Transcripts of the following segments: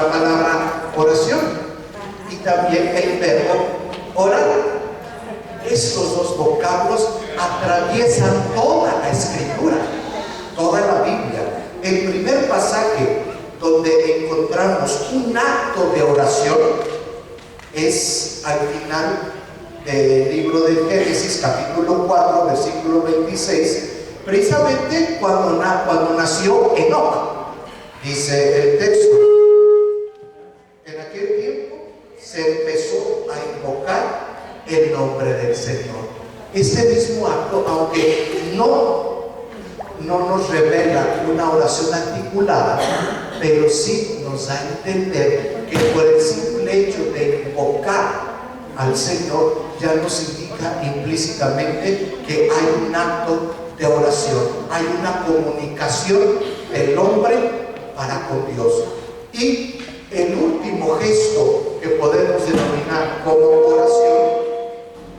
la palabra oración y también el verbo orar. Estos dos vocablos atraviesan toda la Escritura, toda la Biblia. El primer pasaje donde encontramos un acto de oración es al final del libro de Génesis, capítulo 4, versículo 26, precisamente cuando nació Enoc. Dice el texto: en aquel tiempo se empezó a invocar el nombre del Señor. Este mismo acto, aunque no nos revela una oración articulada, pero sí nos da a entender que por el simple hecho de invocar al Señor ya nos indica implícitamente que hay un acto de oración, hay una comunicación del hombre para con Dios. Y el último gesto que podemos denominar como oración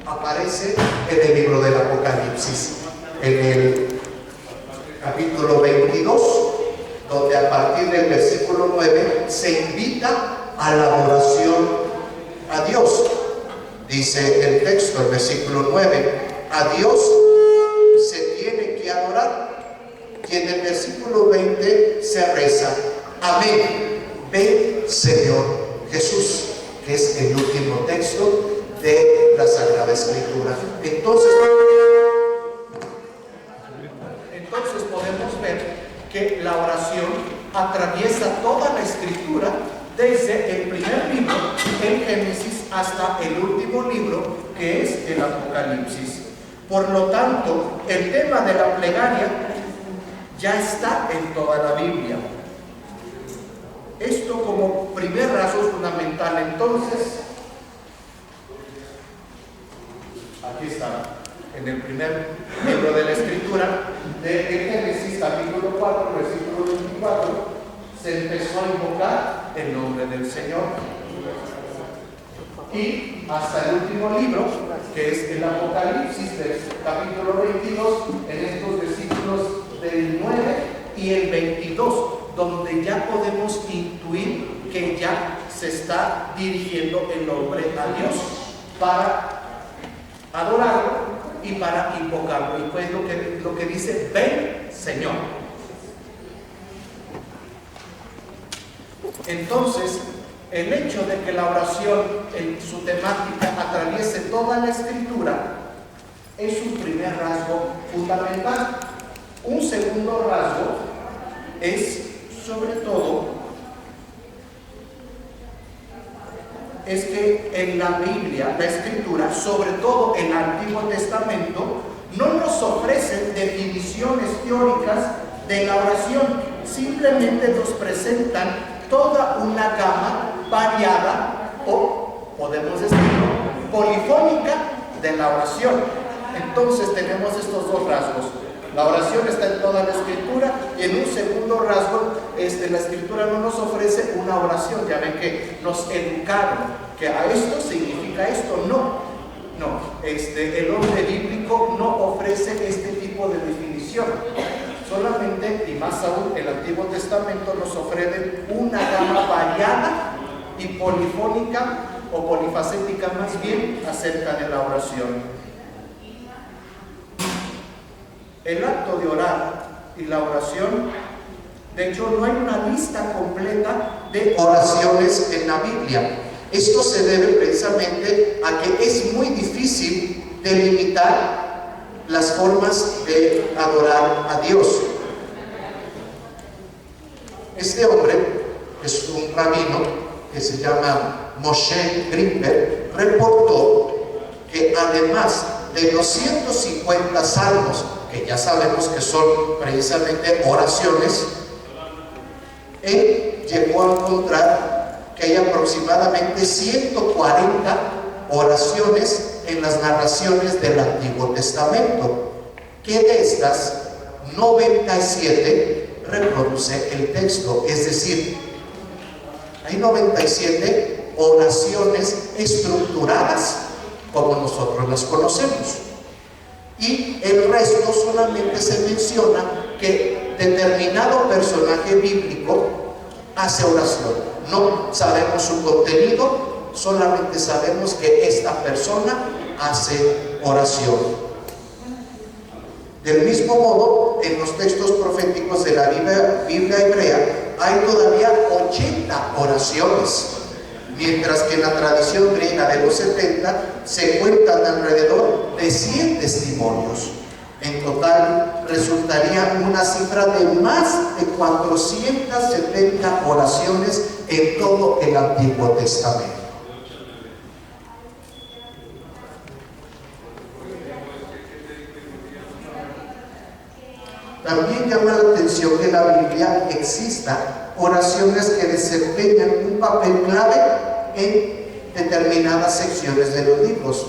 aparece en el libro del Apocalipsis, en el capítulo 22, donde a partir del versículo 9 se invita a la adoración a Dios. Dice el texto, el versículo 9: a Dios se tiene que adorar. Y en el versículo 20 se reza: amén, ven Señor Jesús, que es el último texto de la Sagrada Escritura. Entonces podemos ver que la oración atraviesa toda la Escritura, desde el primer libro, el Génesis, hasta el último libro, que es el Apocalipsis. Por lo tanto, el tema de la plegaria ya está en toda la Biblia. Esto como primer rasgo fundamental. Entonces, aquí está, en el primer libro de la Escritura, de Génesis, capítulo 4, versículo 24, se empezó a invocar el nombre del Señor. Y hasta el último libro, que es el Apocalipsis, del capítulo 22, en estos versículos del 9 y el 22, donde ya podemos intuir que ya se está dirigiendo el hombre a Dios para adorarlo y para invocarlo. Y pues lo que dice: ven Señor. Entonces, el hecho de que la oración en su temática atraviese toda la Escritura es un primer rasgo fundamental. Un segundo rasgo es, sobre todo, es que en la Biblia, la Escritura, sobre todo el Antiguo Testamento, no nos ofrecen definiciones teóricas de la oración, simplemente nos presentan toda una gama variada, o podemos decirlo, polifónica, de la oración. Entonces tenemos estos dos rasgos. La oración está en toda la Escritura, y en un segundo rasgo, la Escritura no nos ofrece una oración. Ya ven que nos educaron que a esto significa esto. El hombre bíblico no ofrece este tipo de definición. Solamente, y más aún, el Antiguo Testamento nos ofrece una gama variada y polifónica, o polifacética más bien, acerca de la oración. El acto de orar y la oración, de hecho, no hay una lista completa de oraciones en la Biblia. Esto se debe precisamente a que es muy difícil delimitar las formas de adorar a Dios. Este hombre es un rabino que se llama Moshe Grimberg. Reportó que además de los 150 salmos, que ya sabemos que son precisamente oraciones, él llegó a encontrar que hay aproximadamente 140 oraciones en las narraciones del Antiguo Testamento, que de estas 97 reproduce el texto. Es decir, hay 97 oraciones estructuradas como nosotros las conocemos, y el resto solamente se menciona que determinado personaje bíblico hace oración. No sabemos su contenido, solamente sabemos que esta persona hace oración. Del mismo modo, en los textos proféticos de la Biblia hebrea hay todavía 80 oraciones, mientras que en la tradición griega de los 70 se cuentan alrededor de 100 testimonios. En total resultaría una cifra de más de 470 oraciones en todo el Antiguo Testamento. También llama la atención que en la Biblia exista oraciones que desempeñan un papel clave en determinadas secciones de los libros.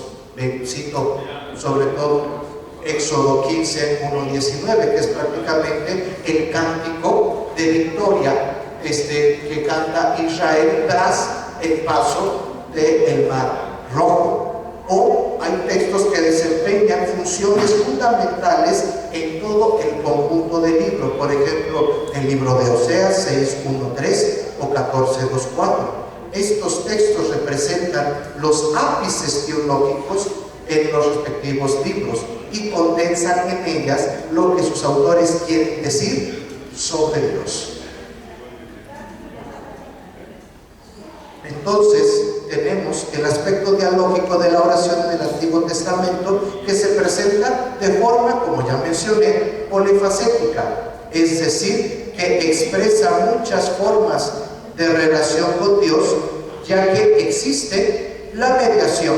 Cito sobre todo Éxodo 15, 1, 19, que es prácticamente el cántico de victoria que canta Israel tras el paso del Mar Rojo. O hay textos que desempeñan funciones fundamentales en todo el conjunto del libro. Por ejemplo, el libro de Oseas 6:1-3 o 14:2-4. Estos textos representan los ápices teológicos en los respectivos libros y condensan en ellas lo que sus autores quieren decir sobre Dios. Entonces, tenemos el aspecto dialógico de la oración en el Antiguo Testamento, que se presenta de forma, como ya mencioné, polifacética, es decir, que expresa muchas formas de relación con Dios, ya que existe la mediación,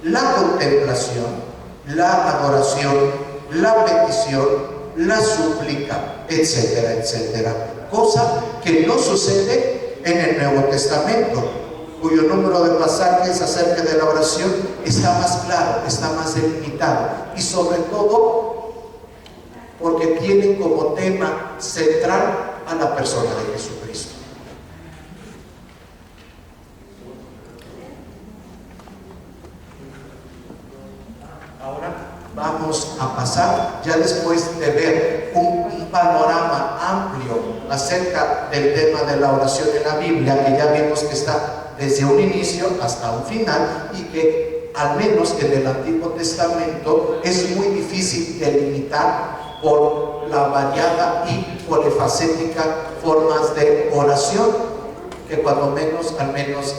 la contemplación, la adoración, la petición, la súplica, etcétera, etcétera. Cosa que no sucede en el Nuevo Testamento, cuyo número de pasajes acerca de la oración está más claro, está más delimitado, y sobre todo porque tiene como tema central a la persona de Jesucristo. Ahora vamos a pasar, ya después de ver un panorama amplio acerca del tema de la oración en la Biblia, que ya vimos que está desde un inicio hasta un final, y que al menos en el Antiguo Testamento es muy difícil delimitar por la variada y polifacética formas de oración, que cuando menos, al menos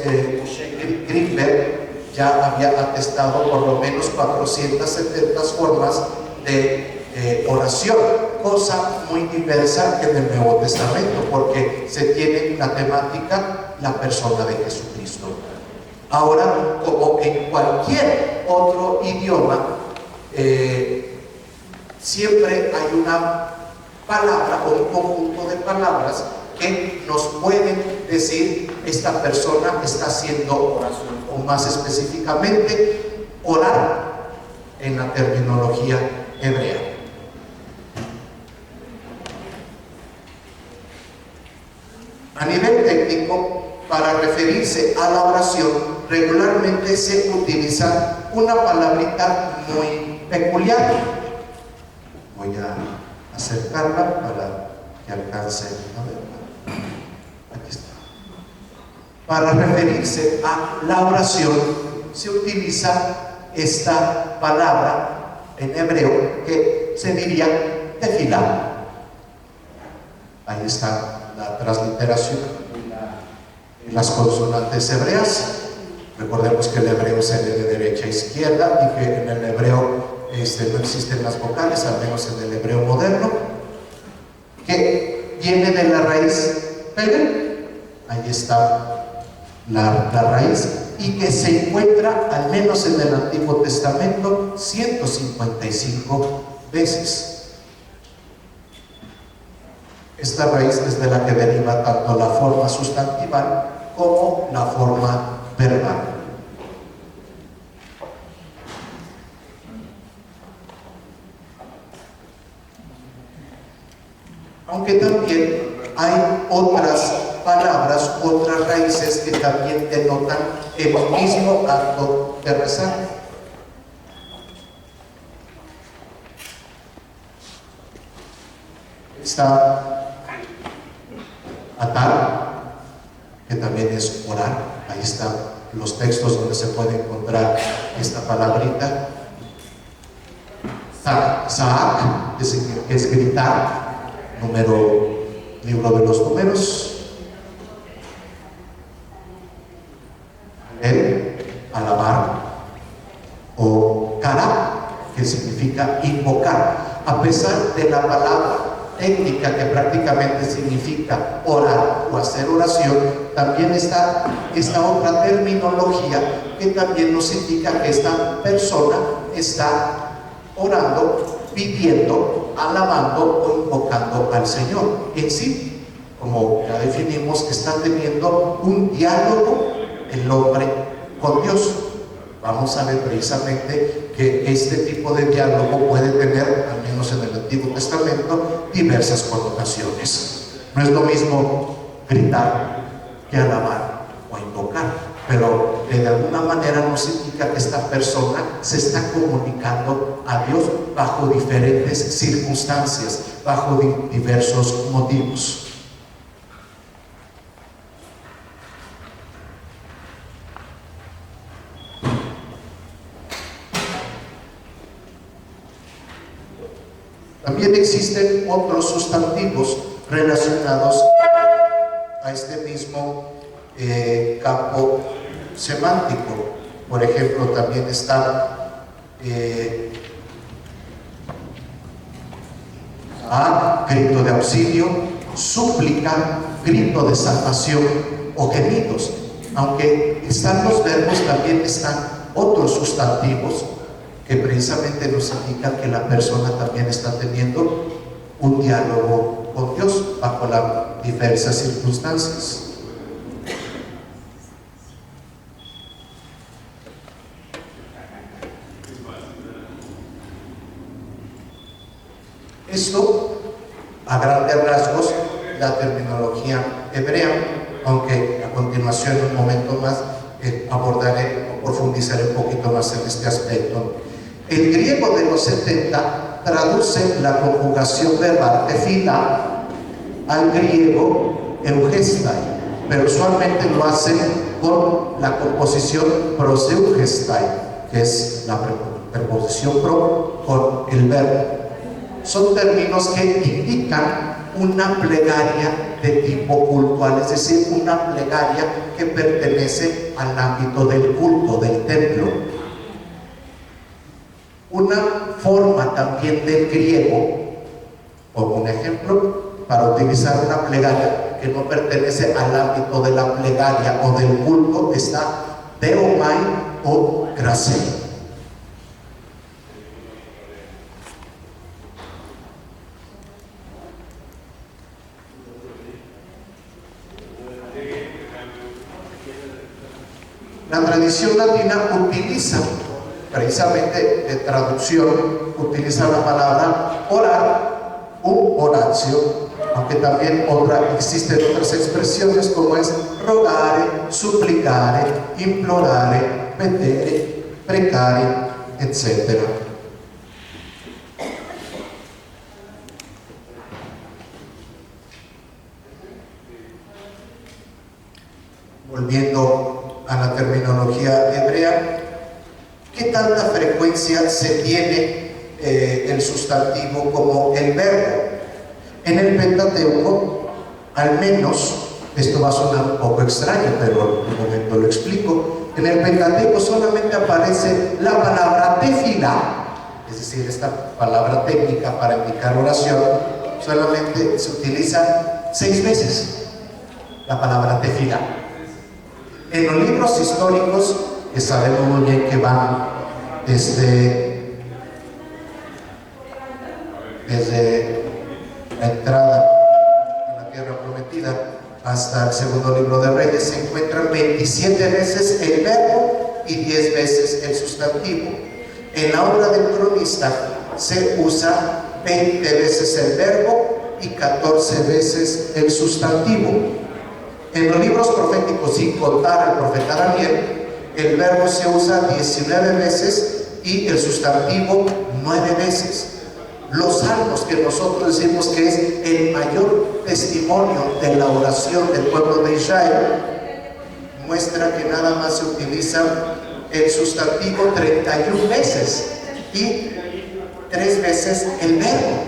Greenberg ya había atestado por lo menos 470 formas de oración, cosa muy diversa en el Nuevo Testamento, porque se tiene la temática, la persona de Jesucristo. Ahora, como en cualquier otro idioma, siempre hay una palabra o un conjunto de palabras que nos pueden decir esta persona está haciendo oración, o más específicamente orar en la terminología hebrea. A nivel técnico, para referirse a la oración, regularmente se utiliza una palabrita muy peculiar. Voy a acercarla para que alcance a verla. Aquí está. Para referirse a la oración, se utiliza esta palabra en hebreo que se diría tefilá. Ahí está la transliteración y las consonantes hebreas. Recordemos que el hebreo se lee de derecha a izquierda y que en el hebreo no existen las vocales, al menos en el hebreo moderno, que viene de la raíz pegel. Ahí está la raíz, y que se encuentra al menos en el Antiguo Testamento 155 veces. Esta raíz es de la que deriva tanto la forma sustantival como la forma verbal. Aunque también hay otras palabras, otras raíces que también denotan el mismo acto de rezar. Está atar, que también es orar. Ahí están los textos donde se puede encontrar esta palabrita. Saak, que es gritar, libro de los números. Alabar, o kara, que significa invocar. A pesar de la palabra técnica que prácticamente significa orar o hacer oración, también está esta otra terminología que también nos indica que esta persona está orando, pidiendo, alabando o invocando al Señor. En sí, como ya definimos, está teniendo un diálogo el hombre con Dios. Vamos a ver precisamente que este tipo de diálogo puede tener, al menos en el Antiguo Testamento, diversas connotaciones. No es lo mismo gritar que alabar o invocar, pero de alguna manera nos indica que esta persona se está comunicando a Dios bajo diferentes circunstancias, bajo diversos motivos. También existen otros sustantivos relacionados a este mismo campo semántico. Por ejemplo, también está grito de auxilio, súplica, grito de salvación o gemidos. Aunque están los verbos, también están otros sustantivos que precisamente nos indican que la persona también está teniendo un diálogo con Dios bajo las diversas circunstancias. Esto, a grandes rasgos, la terminología hebrea, aunque a continuación, en un momento más, abordaré o profundizaré un poquito más en este aspecto. El griego de los 70 traduce la conjugación verbal tefila al griego eugestai, pero usualmente lo hacen con la composición proseugestai, que es la preposición pro con el verbo. Son términos que indican una plegaria de tipo cultual, es decir, una plegaria que pertenece al ámbito del culto, del templo. Una forma también del griego, como un ejemplo, para utilizar una plegaria que no pertenece al ámbito de la plegaria o del culto, está deomai o grasei. La tradición latina utiliza, precisamente de traducción, utiliza la palabra orar u oratio, aunque también existen otras expresiones como es rogare, supplicare, implorare, petere, precare, etc. Volviendo a la terminología hebrea, ¿qué tanta frecuencia se tiene el sustantivo como el verbo? En el Pentateuco, al menos, esto va a sonar un poco extraño, pero en un momento lo explico. En el Pentateuco solamente aparece la palabra tefilá, es decir, esta palabra técnica para indicar oración, solamente se utiliza 6 veces la palabra tefilá. En los libros históricos, que sabemos muy bien que van desde la entrada a la tierra prometida hasta el segundo libro de Reyes, se encuentran 27 veces el verbo y 10 veces el sustantivo. En la obra del cronista se usa 20 veces el verbo y 14 veces el sustantivo. En los libros proféticos, sin contar el profeta Daniel, el verbo se usa 19 veces y el sustantivo 9 veces. Los salmos, que nosotros decimos que es el mayor testimonio de la oración del pueblo de Israel, muestra que nada más se utiliza el sustantivo 31 veces y 3 veces el verbo.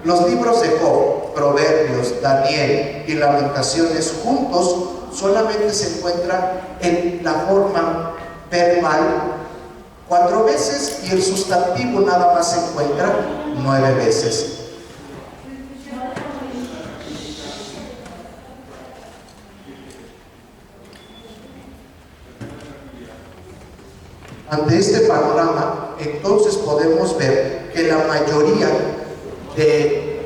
Los libros de Job, Proverbios, Daniel y Lamentaciones juntos solamente se encuentran en la forma verbal 4 veces y el sustantivo nada más se encuentra 9 veces. Ante este panorama, entonces podemos ver que la mayoría de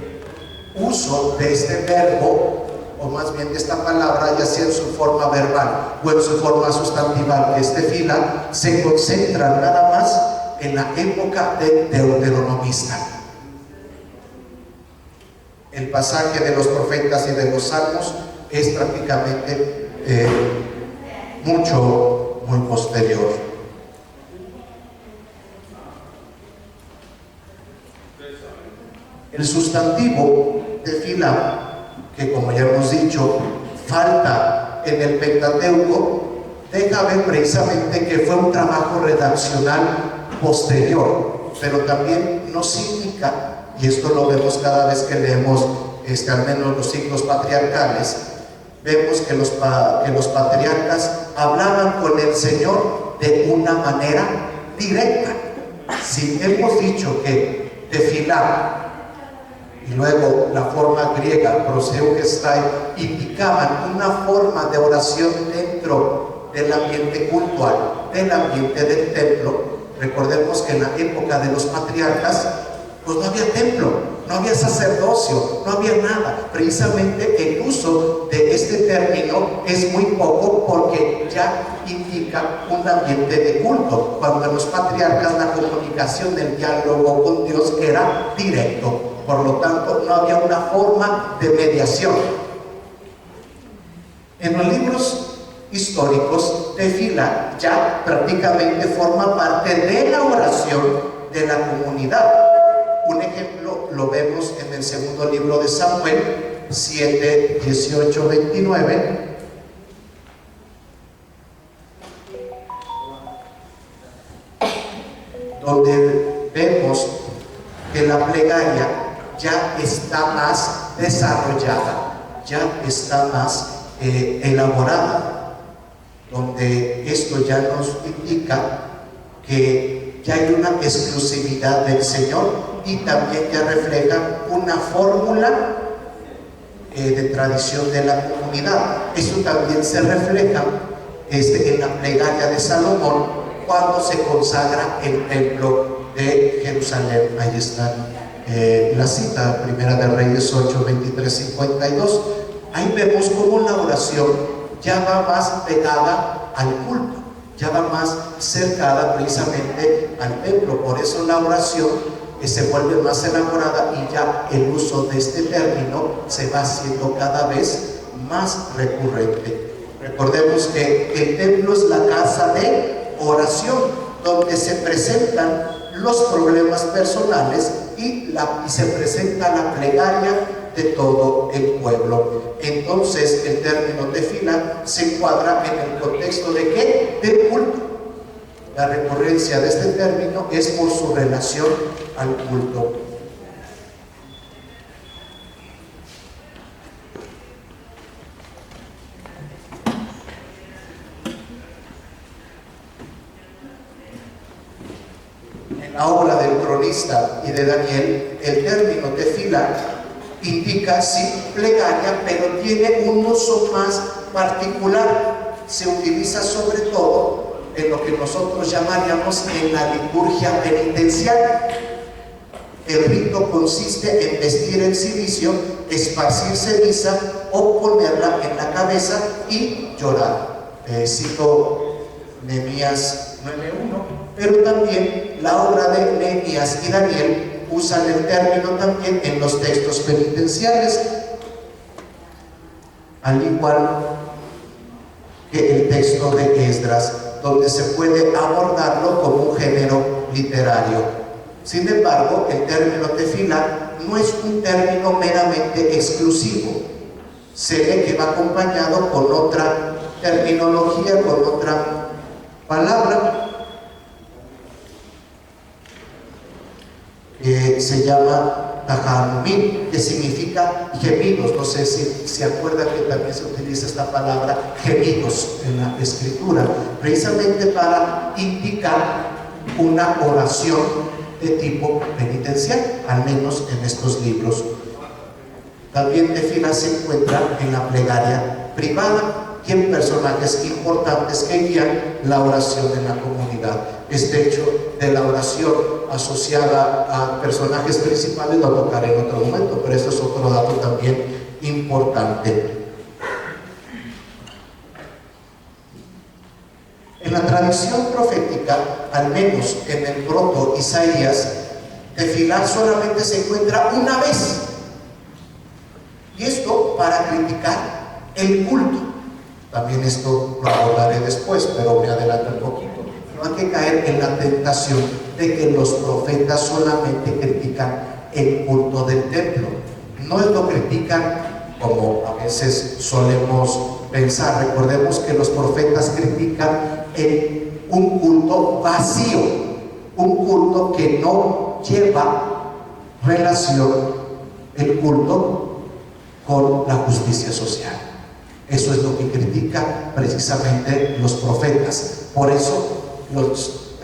uso de este verbo, o más bien de esta palabra, ya sea en su forma verbal o en su forma sustantiva, que es tefila, se concentra nada más en la época de deuteronomista. El pasaje de los profetas y de los salmos es prácticamente muy posterior. El sustantivo tefila, que como ya hemos dicho, falta en el Pentateuco, deja ver precisamente que fue un trabajo redaccional posterior, pero también nos indica, y esto lo vemos cada vez que leemos al menos los siglos patriarcales, vemos que los patriarcas hablaban con el Señor de una manera directa. Si hemos dicho que tefilá y luego la forma griega, proseugestai, indicaban una forma de oración dentro del ambiente cultural, del ambiente del templo. Recordemos que en la época de los patriarcas, pues no había templo, no había sacerdocio, no había nada. Precisamente el uso de este término es muy poco porque ya indica un ambiente de culto. Cuando en los patriarcas la comunicación, el diálogo con Dios era directo. Por lo tanto, no había una forma de mediación. En los libros históricos, tefila ya prácticamente forma parte de la oración de la comunidad. Un ejemplo lo vemos en el segundo libro de Samuel, 7, 18, 29. Donde vemos que la plegaria ya está más desarrollada, ya está más elaborada, donde esto ya nos indica que ya hay una exclusividad del Señor y también ya refleja una fórmula de tradición de la comunidad. Eso también se refleja en la plegaria de Salomón cuando se consagra el templo de Jerusalén. Ahí está la cita, Primera de Reyes 8, 23, 52. Ahí vemos cómo la oración ya va más pegada al culto, ya va más cercada precisamente al templo. Por eso la oración se vuelve más elaborada y ya el uso de este término se va haciendo cada vez más recurrente. Recordemos que el templo es la casa de oración, donde se presentan los problemas personales y se presenta la plegaria de todo el pueblo. Entonces el término tefila se encuadra en el contexto de ¿qué? Del culto. La recurrencia de este término es por su relación al culto. En la obra del cronista y de Daniel, el término tefila indica sí plegaria, pero tiene un uso más particular. Se utiliza sobre todo en lo que nosotros llamaríamos en la liturgia penitencial. El rito consiste en vestir el cilicio, esparcir ceniza o ponerla en la cabeza y llorar. Cito Nehemías 9:1, pero también la obra de Nehemías y Daniel usan el término también en los textos penitenciales, al igual que el texto de Esdras, donde se puede abordarlo como un género literario. Sin embargo, el término tefila no es un término meramente exclusivo. se ve que va acompañado con otra terminología, con otra palabra que se llama tahanumim, que significa gemidos. No sé si se acuerdan que también se utiliza esta palabra gemidos en la escritura, precisamente para indicar una oración de tipo penitencial, al menos en estos libros. También tefila se encuentra en la plegaria privada y en personajes importantes que guían la oración en la comunidad. Este hecho de la oración asociada a personajes principales lo tocaré en otro momento, pero esto es otro dato también importante. En la tradición profética, al menos en el proto Isaías, tefilá solamente se encuentra una vez, y esto para criticar el culto. También esto lo abordaré después, pero me adelanto un poquito. No hay que caer en la tentación de que los profetas solamente critican el culto del templo. No lo critican como a veces solemos pensar. Recordemos que los profetas critican un culto vacío, un culto que no lleva relación, el culto, con la justicia social. Eso es lo que critican precisamente los profetas. Por eso los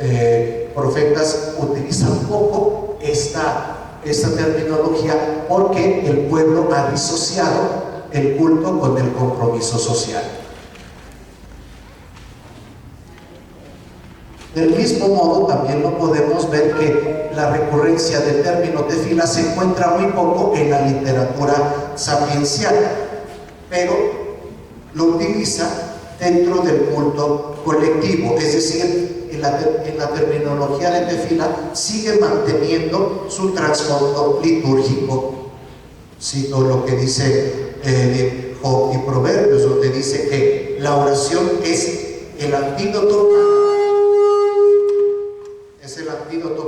profetas utilizan poco esta terminología, porque el pueblo ha disociado el culto con el compromiso social. Del mismo modo, también lo podemos ver que la recurrencia del término tefila se encuentra muy poco en la literatura sapiencial, pero lo utiliza dentro del culto colectivo, es decir, en la terminología de tefila sigue manteniendo su trasfondo litúrgico. Cito lo que dice Job y Proverbios, donde dice que la oración es el antídoto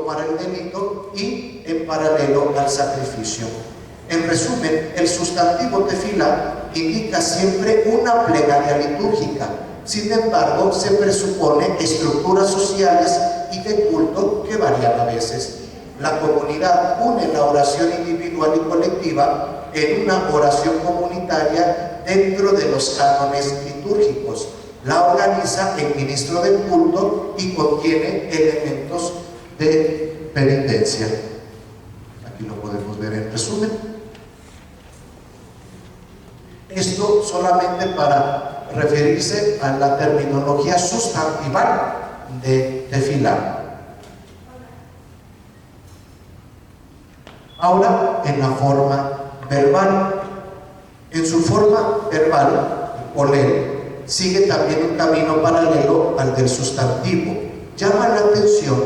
para el delito y en paralelo al sacrificio. En resumen, el sustantivo tefila indica siempre una plegaria litúrgica. Sin embargo, se presupone estructuras sociales y de culto que varían a veces. La comunidad une la oración individual y colectiva en una oración comunitaria dentro de los cánones litúrgicos. La organiza el ministro del culto y contiene elementos de penitencia. Aquí lo podemos ver en resumen. Esto solamente para referirse a la terminología sustantival de tefilá. Ahora, en la forma verbal. En su forma verbal, olel, sigue también un camino paralelo al del sustantivo. Llama la atención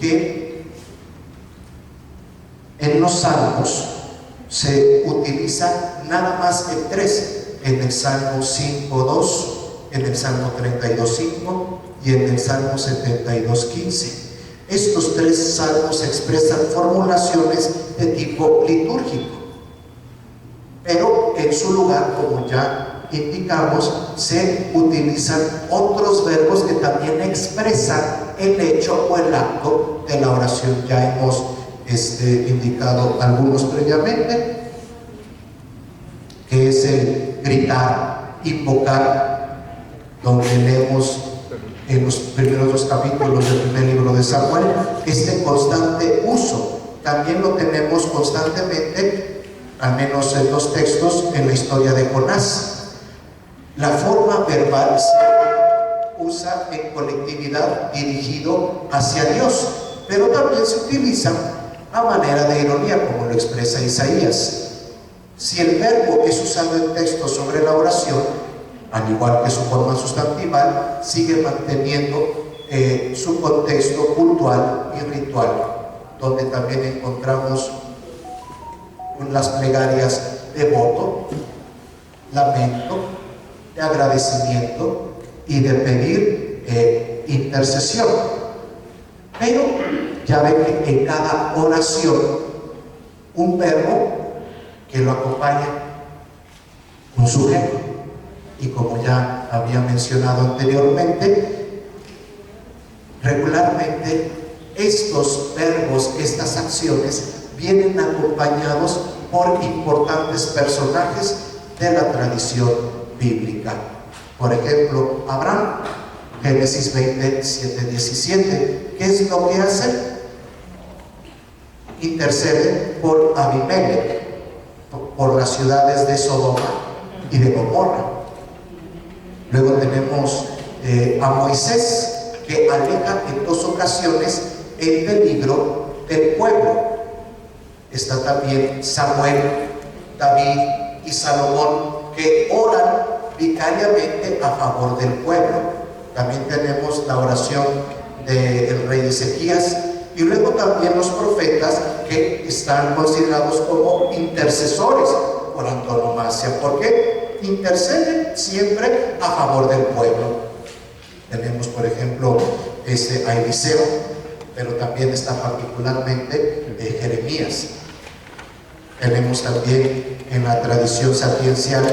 que en los salmos se utiliza nada más en tres: en el Salmo 5.2, en el Salmo 32.5 y en el Salmo 72.15. Estos tres salmos expresan formulaciones de tipo litúrgico, pero en su lugar, como ya indicamos, se utilizan otros verbos que también expresan el hecho o el acto de la oración. Ya hemos indicado algunos previamente, que es el gritar, invocar, donde leemos en los primeros dos capítulos del primer libro de Samuel este constante uso. También lo tenemos constantemente, al menos en dos textos, en la historia de Jonás. La forma verbal se usa en colectividad dirigido hacia Dios, pero también se utiliza a manera de ironía, como lo expresa Isaías. Si el verbo es usado en textos sobre la oración, al igual que su forma sustantival, sigue manteniendo su contexto cultual y ritual, donde también encontramos las plegarias de voto, lamento, de agradecimiento y de pedir intercesión. Pero ya ven que en cada oración un verbo que lo acompaña un sujeto. Y como ya había mencionado anteriormente, regularmente estos verbos, estas acciones, vienen acompañados por importantes personajes de la tradición bíblica. Por ejemplo, Abraham, Génesis 27, 17. ¿Qué es lo que hace? Intercede por Abimelech, por las ciudades de Sodoma y de Gomorra. Luego tenemos a Moisés, que aleja en 2 ocasiones el peligro del pueblo. Está también Samuel, David y Salomón, que oran vicariamente a favor del pueblo. También tenemos la oración del rey Ezequías, y luego también los profetas, que están considerados como intercesores por antonomasia, porque interceden siempre a favor del pueblo. Tenemos, por ejemplo, a Eliseo, pero también está particularmente Jeremías. Tenemos también en la tradición sapiencial,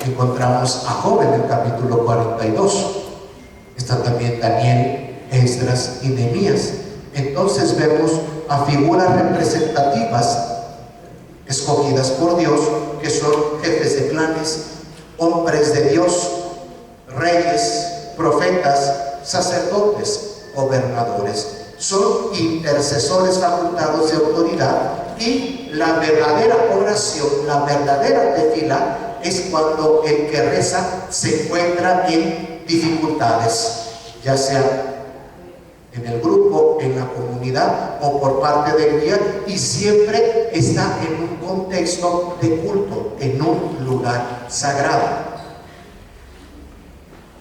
encontramos a Job en el capítulo 42. Está también Daniel, Esdras y Nehemías. Entonces vemos a figuras representativas escogidas por Dios, que son jefes de clanes, hombres de Dios, reyes, profetas, sacerdotes, gobernadores. Son intercesores facultados de autoridad, y la verdadera oración, la verdadera tefilá, es cuando el que reza se encuentra en dificultades, ya sea en el grupo, en la comunidad o por parte del guía, y siempre está en un contexto de culto, en un lugar sagrado.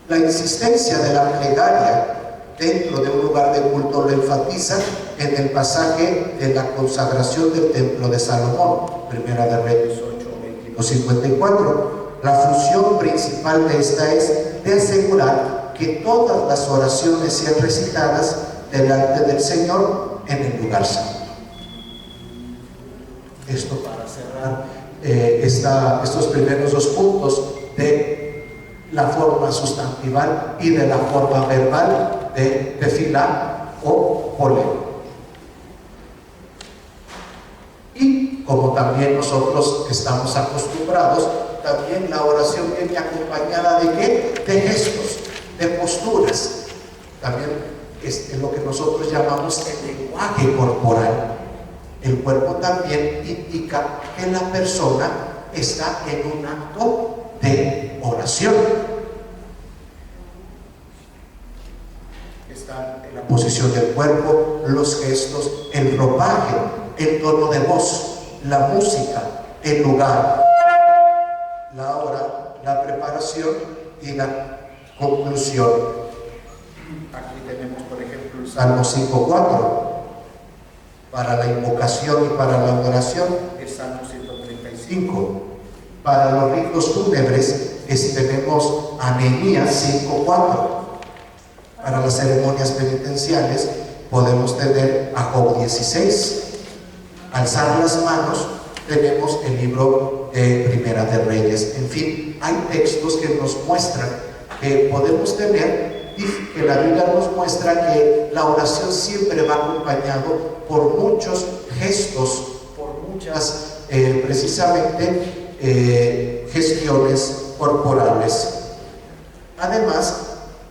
La insistencia de la plegaria dentro de un lugar de culto lo enfatiza en el pasaje de la consagración del templo de Salomón, Primera de Reyes 8, 22, 54. La función principal de esta es de asegurar que todas las oraciones sean recitadas delante del Señor en el lugar santo. Esto para cerrar estos primeros 2 puntos de la forma sustantival y de la forma verbal de tefilá o poleo. Y como también nosotros estamos acostumbrados, también la oración viene acompañada ¿de qué? De gestos, de posturas. También es lo que nosotros llamamos el lenguaje corporal. El cuerpo también indica que la persona está en un acto de oración. Está en la posición del cuerpo, los gestos, el ropaje, el tono de voz, la música, el lugar, la hora, la preparación y la conclusión. Aquí tenemos, por ejemplo, el Salmo 5:4 para la invocación y para la adoración, el Salmo 135. Para los ritos fúnebres tenemos a Nehemías 5:4. Para las ceremonias penitenciales podemos tener a Job 16. Alzar las manos tenemos el libro de Primera de Reyes. En fin, hay textos que nos muestran que podemos tener, y que la Biblia nos muestra que la oración siempre va acompañado por muchos gestos, por muchas precisamente gestiones corporales. Además,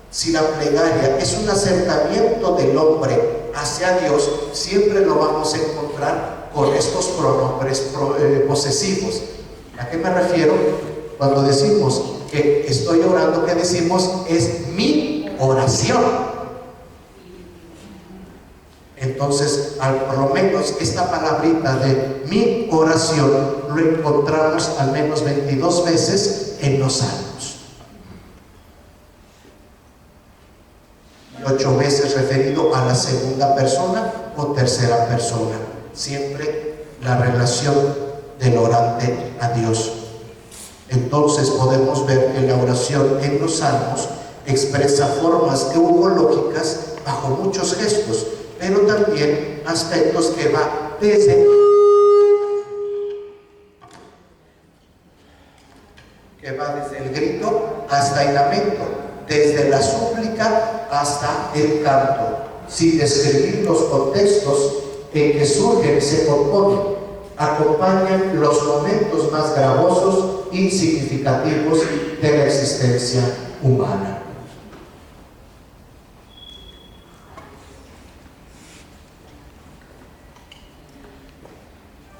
si la plegaria es un acercamiento del hombre hacia Dios, siempre lo vamos a encontrar con estos pronombres posesivos. ¿A qué me refiero? Cuando decimos que estoy orando, que decimos es mi oración. Entonces, por lo menos esta palabrita de mi oración lo encontramos al menos 22 veces en los Salmos. 8 veces referido a la segunda persona o tercera persona. Siempre la relación del orante a Dios. Entonces podemos ver que la oración en los Salmos expresa formas eulógicas bajo muchos gestos, pero también aspectos que va hasta el lamento, desde la súplica hasta el canto, sin describir los contextos en que surgen y se componen. Acompañan los momentos más gravosos y significativos de la existencia humana.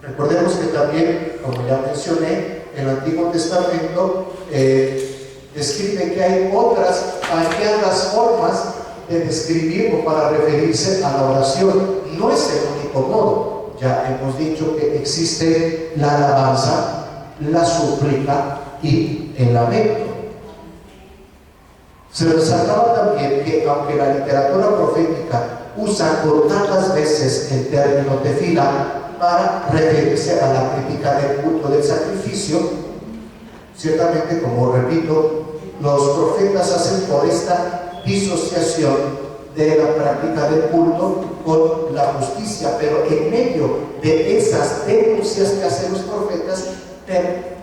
Recordemos que también, como ya mencioné, el Antiguo Testamento describe que hay otras formas de describir o para referirse a la oración. No es el único modo. Ya hemos dicho que existe la alabanza, la súplica y el lamento. Se resaltaba también que aunque la literatura profética usa contadas veces el término tefila para referirse a la crítica del culto del sacrificio, ciertamente, como repito, los profetas hacen por esta disociación de la práctica del culto con la justicia, pero en medio de esas denuncias que hacen los profetas,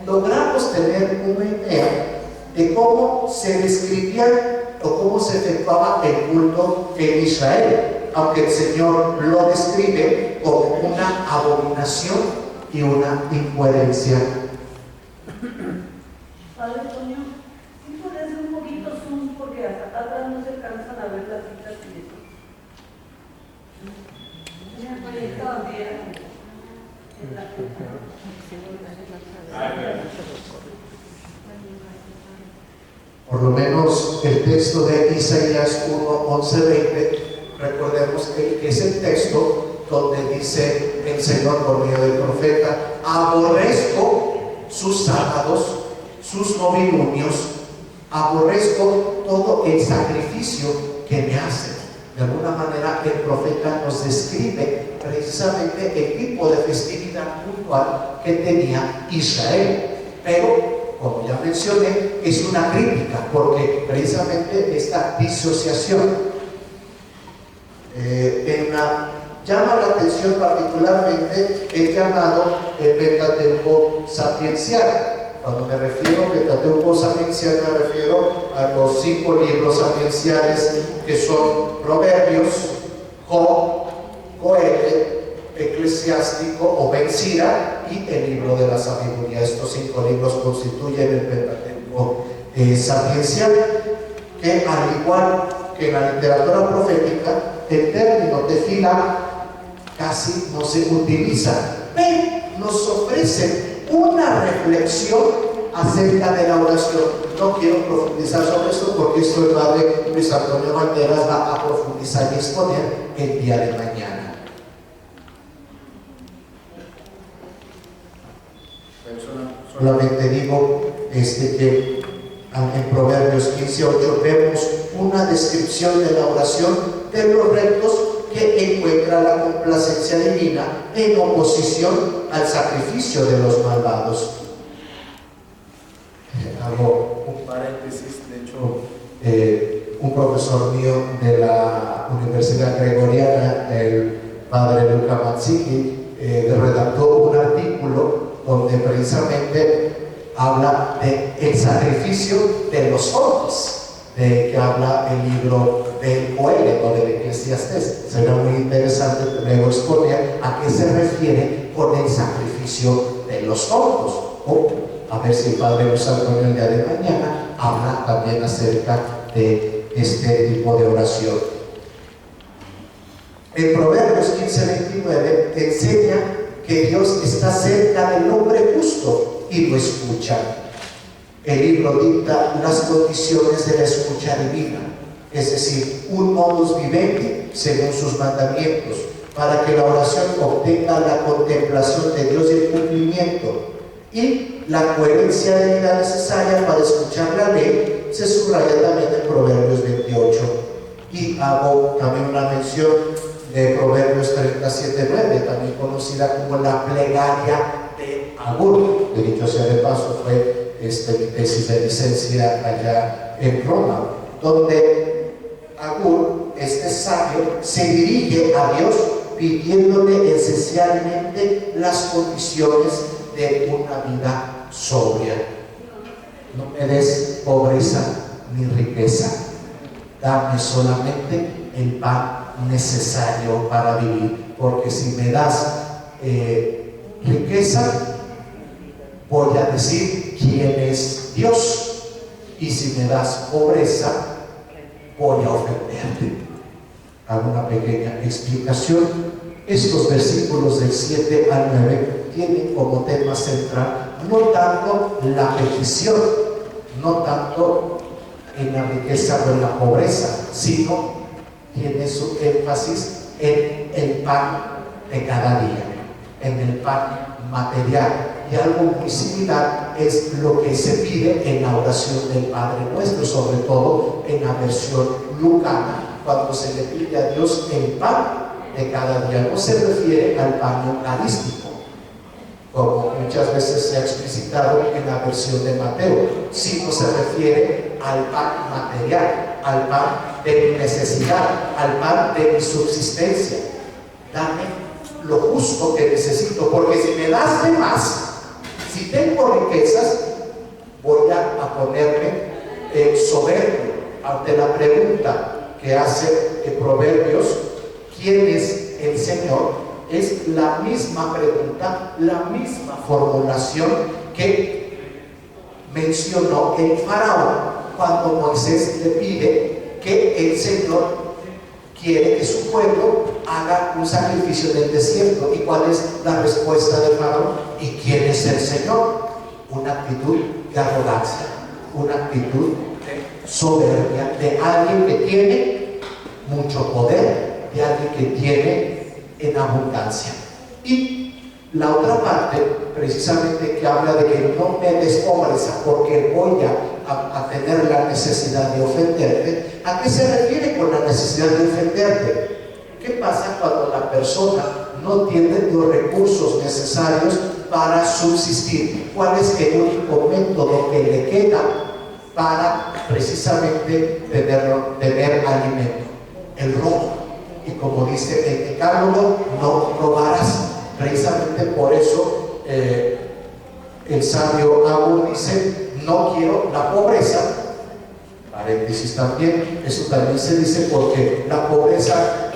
logramos tener una idea de cómo se describía o cómo se efectuaba el culto en Israel, aunque el Señor lo describe como una abominación y una incoherencia. Padre Antonio, ¿sí puede ser un poquito zoom? Porque hasta acá atrás no se alcanzan a ver las citas y eso. Por lo menos el texto de Isaías 1, 11, 20, recordemos que es el texto donde dice el Señor por medio del profeta: aborrezco sus sábados, sus novilunios, aborrezco todo el sacrificio que me hacen. De alguna manera el profeta nos describe precisamente el tipo de festividad puntual que tenía Israel, pero como ya mencioné, es una crítica, porque precisamente esta disociación llama la atención particularmente el llamado Pentateuco sapiencial. Cuando me refiero a Pentateuco sapiencial, me refiero a los 5 libros sapienciales que son Proverbios, Job, Coelho, Eclesiástico o Ben Sira y el libro de la sabiduría. Estos 5 libros constituyen el Pentateuco sapiencial, que al igual que en la literatura profética, el término tefila casi no se utiliza, pero nos ofrece una reflexión acerca de la oración. No quiero profundizar sobre esto porque esto el padre Luis Antonio Banderas va a profundizar y exponer el día de mañana. Solamente digo que en Proverbios 15:8 vemos una descripción de la oración de los rectos que encuentra la complacencia divina en oposición al sacrificio de los malvados. Hago un paréntesis. De hecho, un profesor mío de la Universidad Gregoriana, el padre Luca Mazzini, redactó un artículo donde precisamente habla del sacrificio de los zorros, de que habla el libro del Coelho o del Eclesiastés. Será muy interesante luego exponer a qué se refiere con el sacrificio de los zorros, o a ver si el padre Luis Antonio el día de mañana habla también acerca de este tipo de oración. En Proverbios 15:29 enseña que Dios está cerca del hombre justo y lo escucha. El libro dicta las condiciones de la escucha divina, es decir, un modus vivendi según sus mandamientos, para que la oración obtenga la contemplación de Dios y el cumplimiento y la coherencia de vida necesaria para escuchar la ley. Se subraya también en Proverbios 28. Y hago también una mención de Proverbios 37:9, también conocida como la plegaria de Agur. De dicho sea de paso, fue mi tesis de licencia allá en Roma, donde Agur, este sabio, se dirige a Dios pidiéndole esencialmente las condiciones de una vida sobria. no me des pobreza ni riqueza, dame solamente el pan necesario para vivir, porque si me das riqueza, voy a decir quién es Dios, y si me das pobreza, voy a ofenderte. Hago una pequeña explicación. Estos versículos del 7 al 9 tienen como tema central no tanto la petición, no tanto en la riqueza o en la pobreza, sino tiene su énfasis en el pan de cada día, en el pan material. Y algo muy similar es lo que se pide en la oración del Padre Nuestro, sobre todo en la versión lucana, cuando se le pide a Dios el pan de cada día. No se refiere al pan eucarístico, como muchas veces se ha explicitado en la versión de Mateo, sino se refiere al pan material, al pan de mi necesidad, al pan de mi subsistencia. Dame lo justo que necesito, porque si me das de más, si tengo riquezas, voy a ponerme soberbio ante la pregunta que hace Proverbios, ¿quién es el Señor? Es la misma pregunta, la misma formulación que mencionó el faraón cuando Moisés le pide que el Señor quiere que su pueblo haga un sacrificio en el desierto. ¿Y cuál es la respuesta del faraón? ¿Y quién es el Señor? Una actitud de arrogancia, una actitud de soberbia, de alguien que tiene mucho poder, de alguien que tiene en abundancia. Y la otra parte, precisamente, que habla de que no me des pobreza porque voy a tener la necesidad de ofenderte. ¿A qué se refiere con la necesidad de ofenderte? ¿Qué pasa cuando la persona no tiene los recursos necesarios para subsistir? ¿Cuál es el único método que le queda para precisamente tener alimento? El robo. Y como dice el decálogo, no robarás. Precisamente por eso el sabio Agur dice: no quiero la pobreza. Paréntesis también, eso también se dice porque la pobreza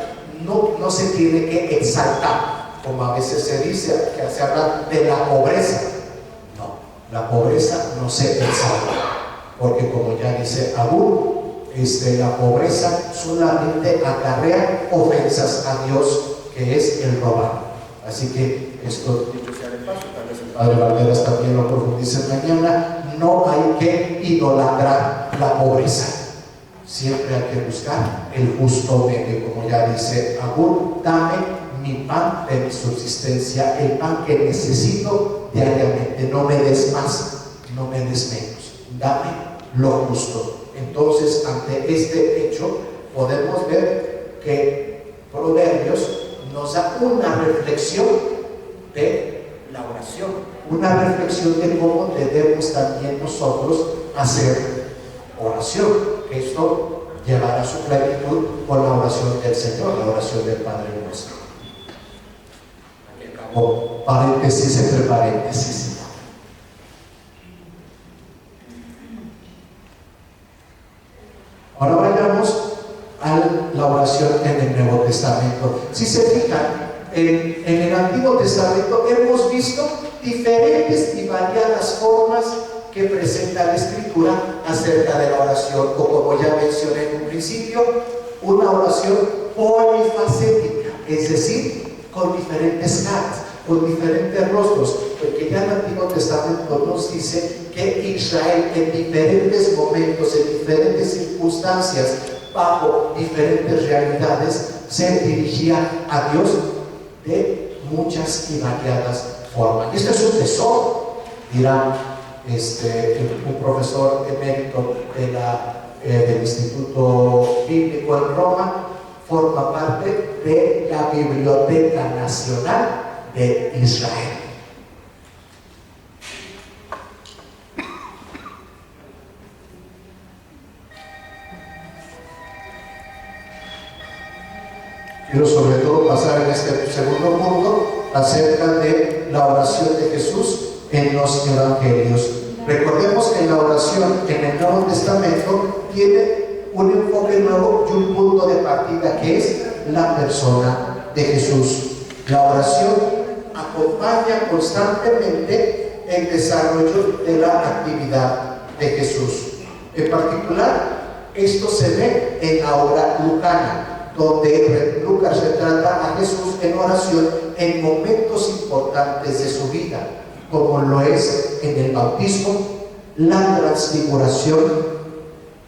no se tiene que exaltar, como a veces se dice, que se habla de la pobreza. No, la pobreza no se exalta, porque como ya dice Agur, la pobreza solamente acarrea ofensas a Dios, que es el robar. Así que esto, dicho sea de paso, tal vez el Padre Valderas también lo profundice mañana, no hay que idolatrar la pobreza. Siempre hay que buscar el justo medio, como ya dice Agur: dame mi pan de mi subsistencia, el pan que necesito diariamente. No me des más, no me des menos, dame lo justo. Entonces, ante este hecho, podemos ver que Proverbios nos da una reflexión de la oración, una reflexión de cómo debemos también nosotros hacer oración. Esto llevará a su plenitud con la oración del Señor, la oración del Padre Nuestro. Aquí acabo paréntesis entre paréntesis. Ahora vayamos a la oración en el Nuevo Testamento. Si se fijan, en el Antiguo Testamento hemos visto diferentes y variadas formas que presenta la Escritura acerca de la oración, o como ya mencioné en un principio, una oración polifacética, es decir, con diferentes caras, con diferentes rostros, porque ya el Antiguo Testamento nos dice que Israel en diferentes momentos, en diferentes circunstancias, bajo diferentes realidades, se dirigía a Dios de muchas y variadas formas. Esto es un tesoro, dirá un profesor emérito del Instituto Bíblico en Roma, forma parte de la Biblioteca Nacional de Israel. Quiero sobre todo pasar en este segundo punto acerca de la oración de Jesús en los evangelios. Recordemos que la oración en el Nuevo Testamento tiene un enfoque nuevo y un punto de partida que es la persona de Jesús. La oración acompaña constantemente el desarrollo de la actividad de Jesús. En particular, esto se ve en la obra lucana, donde Lucas retrata a Jesús en oración en momentos importantes de su vida, como lo es en el bautismo, la transfiguración,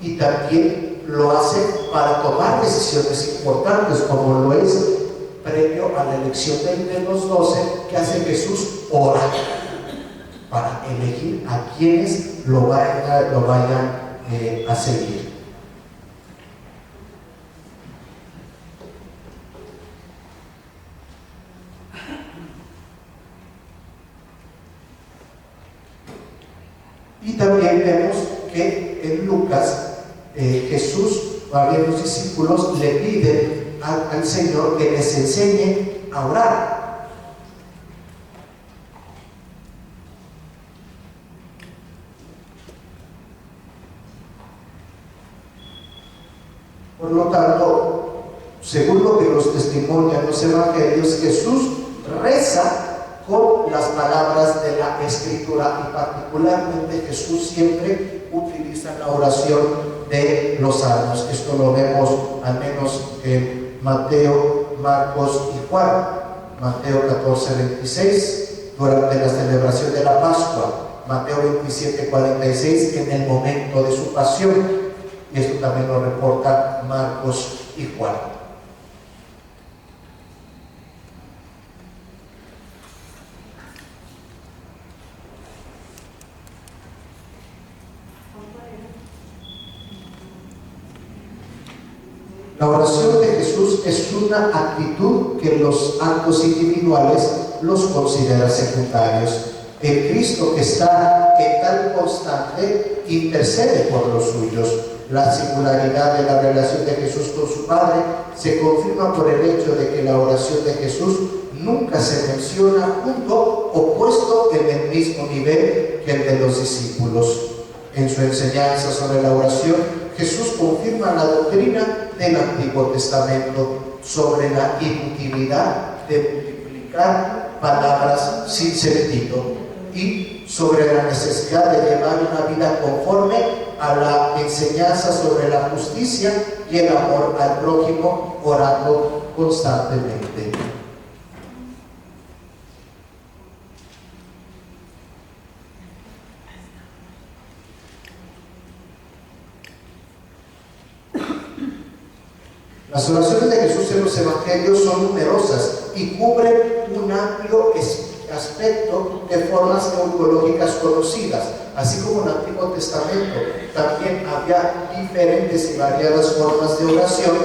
y también lo hace para tomar decisiones importantes, como lo es previo a la elección de los 12, que hace Jesús ora para elegir a quienes lo vayan a seguir. Y también vemos que en Lucas Jesús, varios discípulos le piden al Señor que les enseñe a orar. Por lo tanto, según lo que nos testimonian los evangelios, Jesús reza con las palabras de la Escritura, y particularmente Jesús siempre utiliza la oración de los salmos. Esto lo vemos al menos en Mateo, Marcos y Juan. Mateo 14:26, durante la celebración de la Pascua. Mateo 27:46, en el momento de su pasión. Y esto también lo reporta Marcos y Juan. La oración de Jesús es una actitud que los actos individuales los considera secundarios. El Cristo que está en tal constante intercede por los suyos. La singularidad de la relación de Jesús con su Padre se confirma por el hecho de que la oración de Jesús nunca se menciona junto o puesto en el mismo nivel que el de los discípulos. En su enseñanza sobre la oración, Jesús confirma la doctrina del Antiguo Testamento sobre la inutilidad de multiplicar palabras sin sentido y sobre la necesidad de llevar una vida conforme a la enseñanza sobre la justicia y el amor al prójimo, orando constantemente. Las oraciones de Jesús en los evangelios son numerosas y cubren un amplio aspecto de formas teológicas conocidas. Así como en el Antiguo Testamento también había diferentes y variadas formas de oración,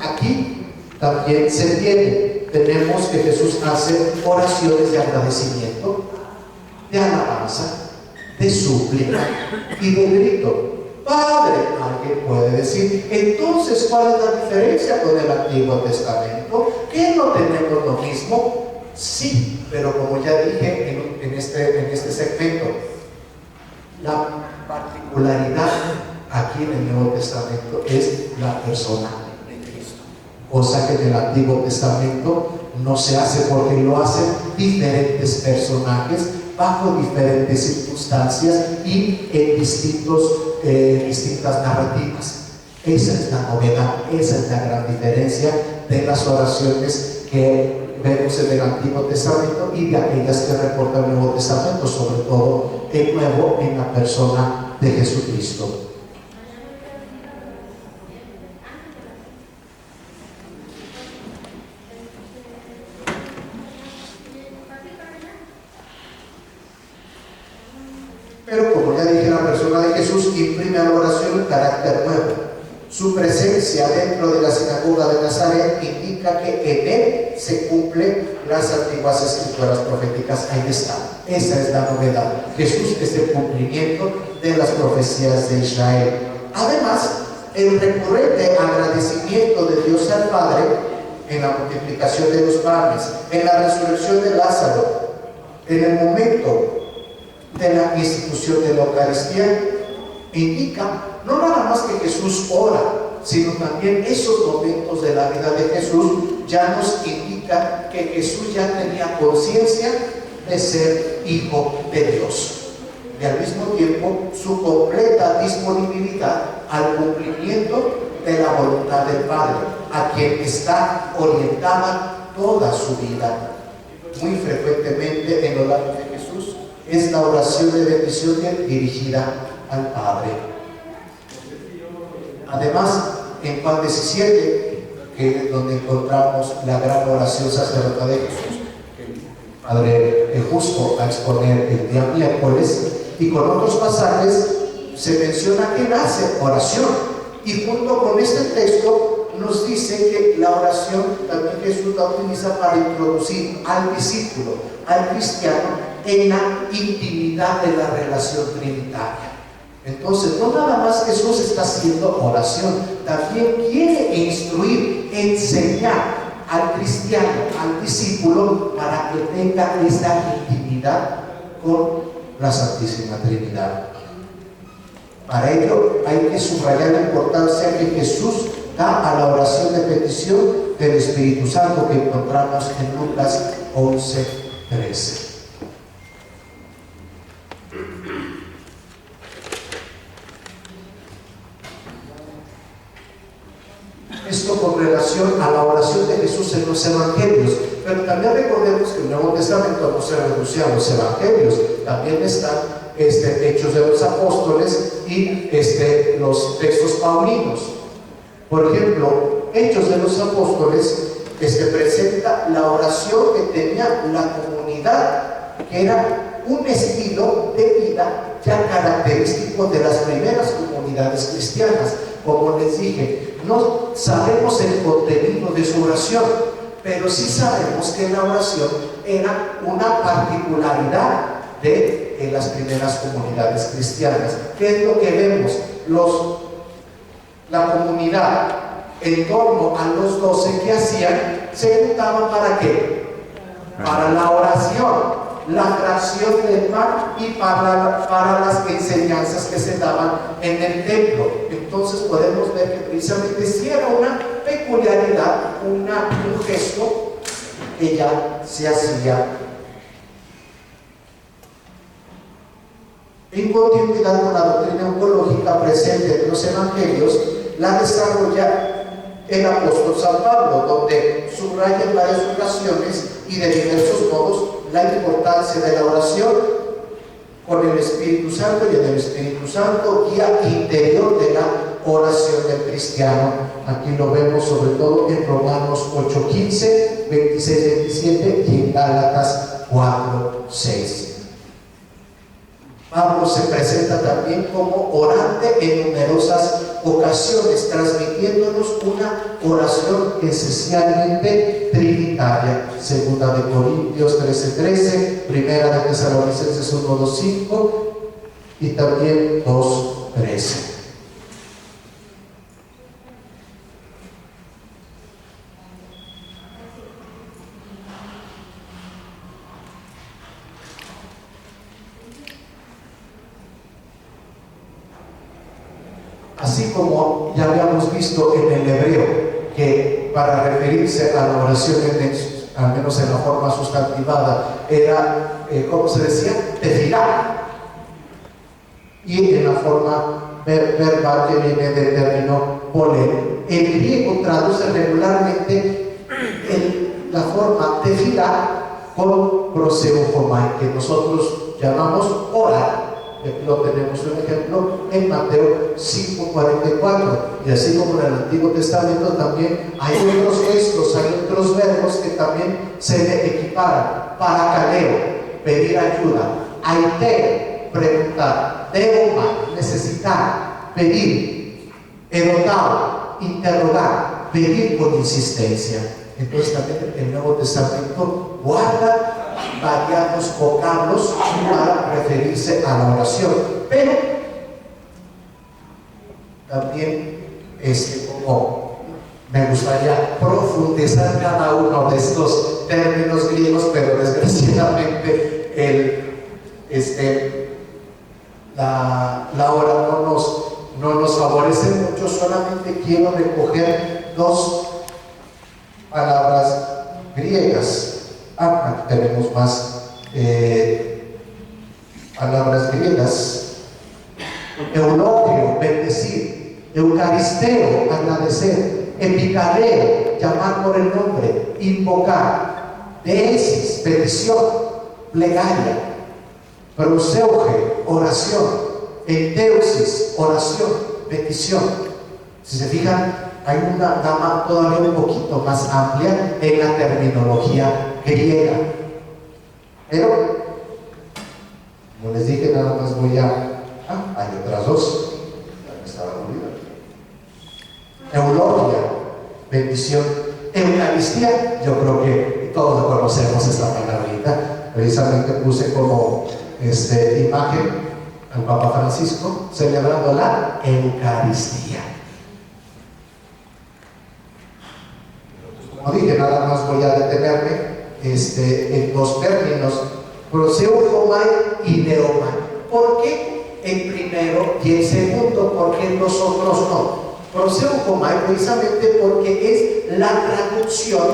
aquí también se tiene. Tenemos que Jesús hace oraciones de agradecimiento, de alabanza, de súplica y de grito. Padre, alguien puede decir, entonces, ¿cuál es la diferencia con el Antiguo Testamento? ¿Que no tenemos lo mismo? Sí, pero como ya dije en este segmento, la particularidad aquí en el Nuevo Testamento es la persona de Cristo, cosa que en el Antiguo Testamento no se hace, porque lo hacen diferentes personajes bajo diferentes circunstancias y en distintas narrativas. Esa es la novedad, esa es la gran diferencia de las oraciones que vemos en el Antiguo Testamento y de aquellas que reporta el Nuevo Testamento, sobre todo el Nuevo en la persona de Jesucristo. Pero como ya dije, la persona de Jesús imprime a la oración un carácter nuevo. Su presencia dentro de la sinagoga de Nazaret indica que en él se cumplen las antiguas escrituras proféticas. Ahí está, esa es la novedad. Jesús es el cumplimiento de las profecías de Israel. Además, el recurrente agradecimiento de Dios al Padre en la multiplicación de los panes, en la resurrección de Lázaro, en el momento de la institución de la Eucaristía indica no nada más que Jesús ora, sino también esos momentos de la vida de Jesús ya nos indican que Jesús ya tenía conciencia de ser Hijo de Dios, y al mismo tiempo su completa disponibilidad al cumplimiento de la voluntad del Padre, a quien está orientada toda su vida. Muy frecuentemente en los labios de Jesús es la oración de bendición dirigida al Padre. Además, en Juan 17, que es donde encontramos la gran oración sacerdotal de Jesús, el Padre Justo a exponer el día miércoles, y con otros pasajes se menciona que él hace oración, y junto con este texto nos dice que la oración también Jesús la utiliza para introducir al discípulo, al cristiano, en la intimidad de la relación trinitaria. Entonces, no nada más Jesús está haciendo oración, también quiere instruir, enseñar al cristiano, al discípulo, para que tenga esta intimidad con la Santísima Trinidad. Para ello hay que subrayar la importancia que Jesús da a la oración de petición del Espíritu Santo que encontramos en Lucas 11:13. Esto con relación a la oración de Jesús en los evangelios, pero también recordemos que el Nuevo Testamento no se reduce a los evangelios, también están Hechos de los Apóstoles y los textos paulinos. Por ejemplo, Hechos de los Apóstoles presenta la oración que tenía la comunidad, que era un estilo de vida ya característico de las primeras comunidades cristianas. Como les dije, no sabemos el contenido de su oración, pero sí sabemos que la oración era una particularidad de las primeras comunidades cristianas. ¿Qué es lo que vemos? La comunidad en torno a los 12, ¿qué hacían? Se juntaban ¿para qué? Para la oración, la fracción del pan y para las enseñanzas que se daban en el templo. Entonces podemos ver que precisamente sí era una peculiaridad, un gesto que ya se hacía. En continuidad con la doctrina oncológica presente en los evangelios, la desarrolla el apóstol San Pablo, donde subraya en varias ocasiones y de diversos modos la importancia de la oración con el Espíritu Santo, y en el Espíritu Santo guía interior de la oración del cristiano. Aquí lo vemos sobre todo en Romanos 8:15, 26-27 y en Gálatas 4:6. Pablo se presenta también como orante en numerosas ocasiones, transmitiéndonos una oración esencialmente trinitaria. Segunda de Corintios 13:13, Primera de Tesalonicenses 1:2-5 y también 2:13. Así como ya habíamos visto en el hebreo, que para referirse a la oración, al menos en la forma sustantivada, era, ¿cómo se decía? Tefilá. Y en la forma verbal que viene del término polé. El griego traduce regularmente la forma tefilá con proseufomai, que nosotros llamamos orar. Lo tenemos un ejemplo en Mateo 5:44, y así como en el Antiguo Testamento también hay otros gestos, hay otros verbos que también se le equiparan. Parakaleo, pedir ayuda; aiteo, preguntar; deoma, necesitar, pedir; edotao, interrogar, pedir con insistencia. Entonces también el Nuevo Testamento guarda variados vocablos para referirse a la oración, pero también como me gustaría profundizar cada uno de estos términos griegos, pero desgraciadamente la hora no nos favorece mucho. Solamente quiero recoger dos palabras griegas. Aquí tenemos más palabras griegas. Eulogio, bendecir; eucaristeo, agradecer; epicareo, llamar por el nombre; invocar; deesis, petición, plegaria; proseuge, oración; enteusis, oración, petición. Si se fijan, hay una gama todavía un poquito más amplia en la terminología griega. Pero, como les dije, nada más voy a... hay otras dos. Ya me estaba olvidando. Eulogia, bendición. Eucaristía, yo creo que todos conocemos esta palabrita. Precisamente puse como imagen al Papa Francisco celebrando la Eucaristía. Como dije, nada más voy a detenerme en dos términos: proseuchomai y neomai. ¿Por qué el primero y el segundo? ¿Por qué los otros no? Proseuchomai precisamente porque es la traducción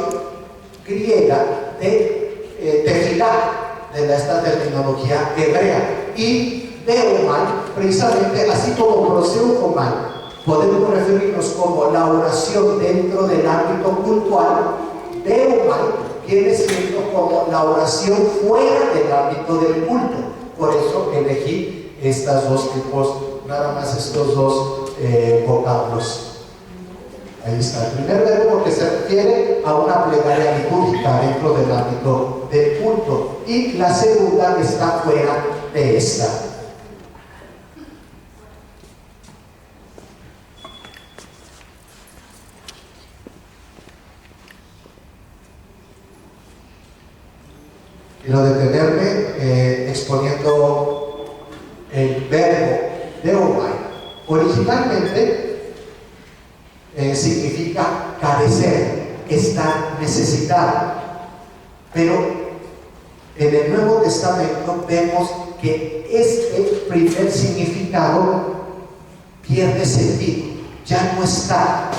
griega de tefilá, de esta terminología hebrea, y deomai precisamente, así como proseuchomai podemos referirnos como la oración dentro del ámbito cultural, deomai viene siendo como la oración fuera del ámbito del culto. Por eso elegí estos dos tipos, nada más estos dos vocablos. Ahí está el primer verbo, que se refiere a una plegaria litúrgica dentro del ámbito del culto, y la segunda está fuera de esta. Quiero detenerme exponiendo el verbo deomai. Originalmente significa carecer, estar necesitado, pero en el Nuevo Testamento vemos que este primer significado pierde sentido, ya no está.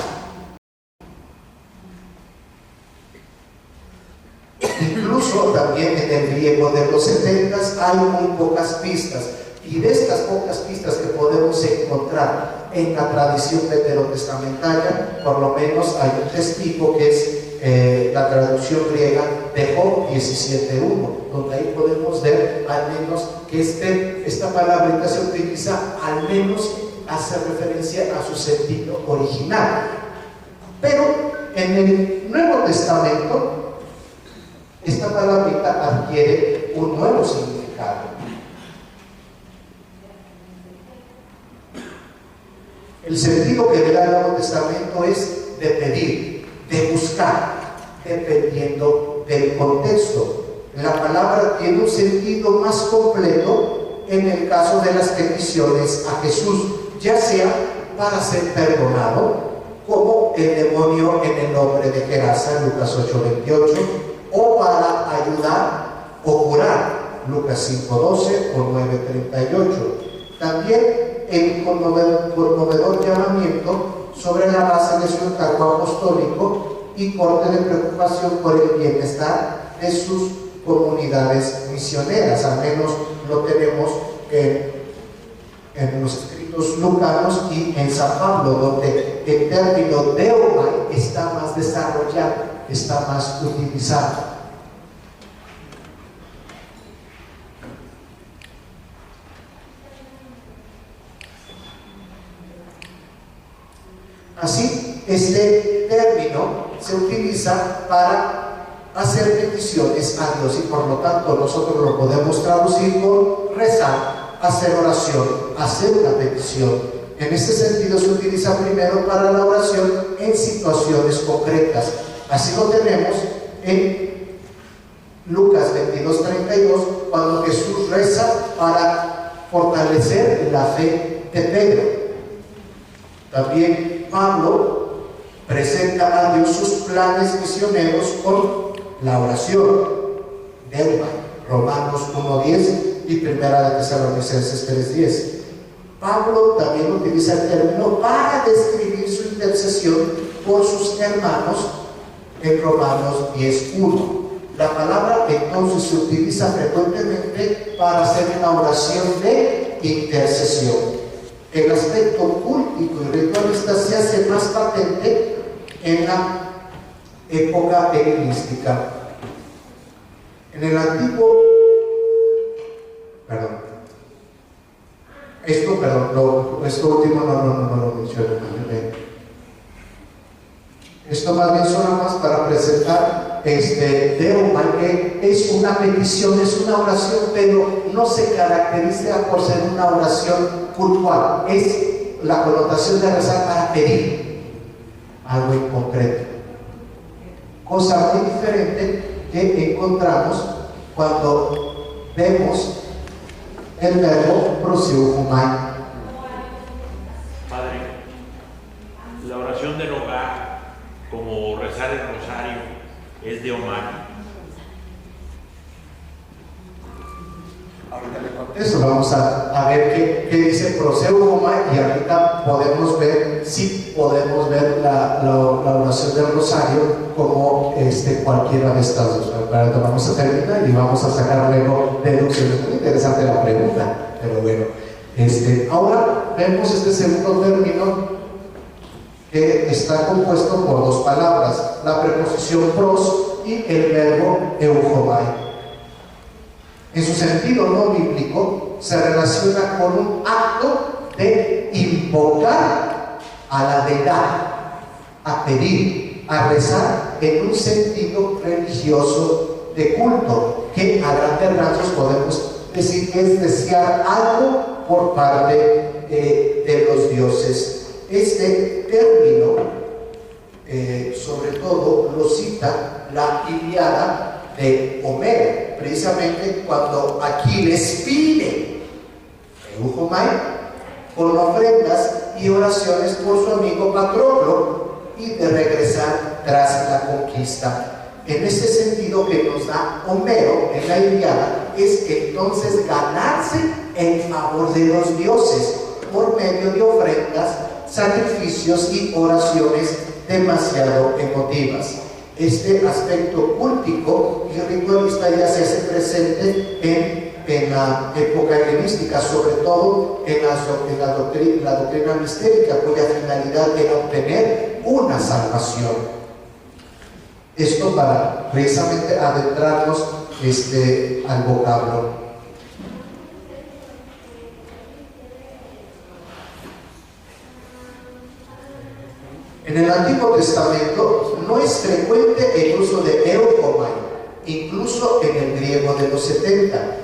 Incluso también en el griego de los 70 hay muy pocas pistas, y de estas pocas pistas que podemos encontrar en la tradición veterotestamentaria, por lo menos hay un testigo que es la traducción griega de Job 17:1, donde ahí podemos ver al menos que esta palabrita se utiliza, al menos hace referencia a su sentido original. Pero en el Nuevo Testamento esta palabrita adquiere un nuevo significado. El sentido que le da el Nuevo Testamento es de pedir, de buscar, dependiendo del contexto. La palabra tiene un sentido más completo en el caso de las peticiones a Jesús, ya sea para ser perdonado, como el demonio en el nombre de Gerasa, Lucas 8:28, o para ayudar o curar, Lucas 5:12 o 9:38. También el conmovedor llamamiento sobre la base de su encargo apostólico y corte de preocupación por el bienestar de sus comunidades misioneras. Al menos lo tenemos en los escritos lucanos y en San Pablo, donde el término deomai está más desarrollado, está más utilizado. Así, este término se utiliza para hacer peticiones a Dios, y por lo tanto nosotros lo podemos traducir por rezar, hacer oración, hacer una petición. En este sentido se utiliza primero para la oración en situaciones concretas. Así lo tenemos en Lucas 22:32, cuando Jesús reza para fortalecer la fe de Pedro. También Pablo presenta a Dios sus planes misioneros con la oración. Deomai, Romanos 1:10, y Primera de Tesalonicenses 3:10. Pablo también utiliza el término para describir su intercesión por sus hermanos en Romanos 10:1. La palabra entonces se utiliza frecuentemente para hacer una oración de intercesión. El aspecto cultico y ritualista se hace más patente en la época helenística. En el antiguo, esto último no lo menciono. Esto más bien suena más para presentar Deuma, que es una petición, es una oración, pero no se caracteriza por ser una oración cultual. Es la connotación de rezar para pedir algo en concreto. Cosa muy diferente que encontramos cuando vemos el verbo proseuchomai. Padre, la oración del hogar, como rezar el rosario, es de Omar. Ahorita le contesto, vamos a ver qué dice proseuchomai, y ahorita podemos ver, sí podemos ver la oración del rosario como cualquiera de estas dos. Ahorita vamos a terminar y vamos a sacar luego deducciones. Muy interesante la pregunta, pero bueno. Ahora vemos este segundo término que está compuesto por dos palabras, la preposición pros y el verbo euchomai. En su sentido no bíblico, se relaciona con un acto de invocar a la deidad, a pedir, a rezar en un sentido religioso de culto, que a grandes rasgos podemos decir que es desear algo por parte de los dioses. Este término, sobre todo, lo cita la Ilíada de Homero, precisamente cuando Aquiles pide euchomai con ofrendas y oraciones por su amigo Patroclo y de regresar tras la conquista. En este sentido que nos da Homero en la Ilíada es entonces ganarse en favor de los dioses por medio de ofrendas, sacrificios y oraciones demasiado emotivas. Este aspecto cultico y ritualista ya se hace presente en la época helenística, sobre todo en la doctrina mistérica, cuya finalidad era obtener una salvación. Esto para precisamente adentrarnos al vocablo. En el Antiguo Testamento no es frecuente el uso de euchomai, incluso en el griego de los 70.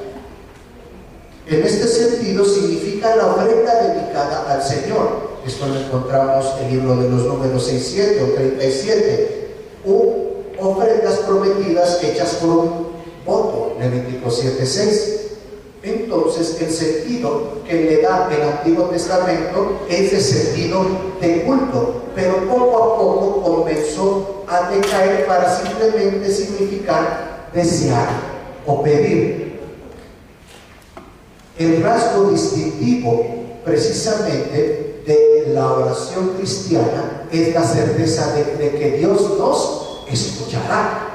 En este sentido significa la ofrenda dedicada al Señor. Esto lo encontramos en el libro de los Números 6:7 o 37. Ofrendas prometidas hechas por un voto, Levítico 7:6. Entonces el sentido que le da el Antiguo Testamento es de sentido de culto, pero poco a poco comenzó a decaer para simplemente significar desear o pedir. El rasgo distintivo precisamente de la oración cristiana es la certeza de que Dios nos escuchará.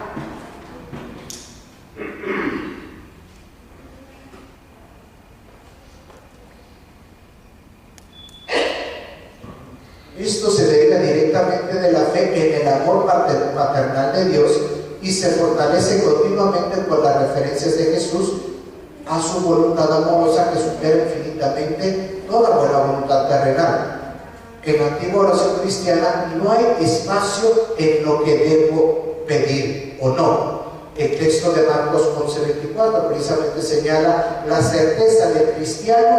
Esto se deriva directamente de la fe en el amor paternal de Dios y se fortalece continuamente por las referencias de Jesús a su voluntad amorosa que supera infinitamente toda buena voluntad terrenal. En la antigua oración cristiana no hay espacio en lo que debo pedir o no. El texto de Marcos 11:24 precisamente señala la certeza del cristiano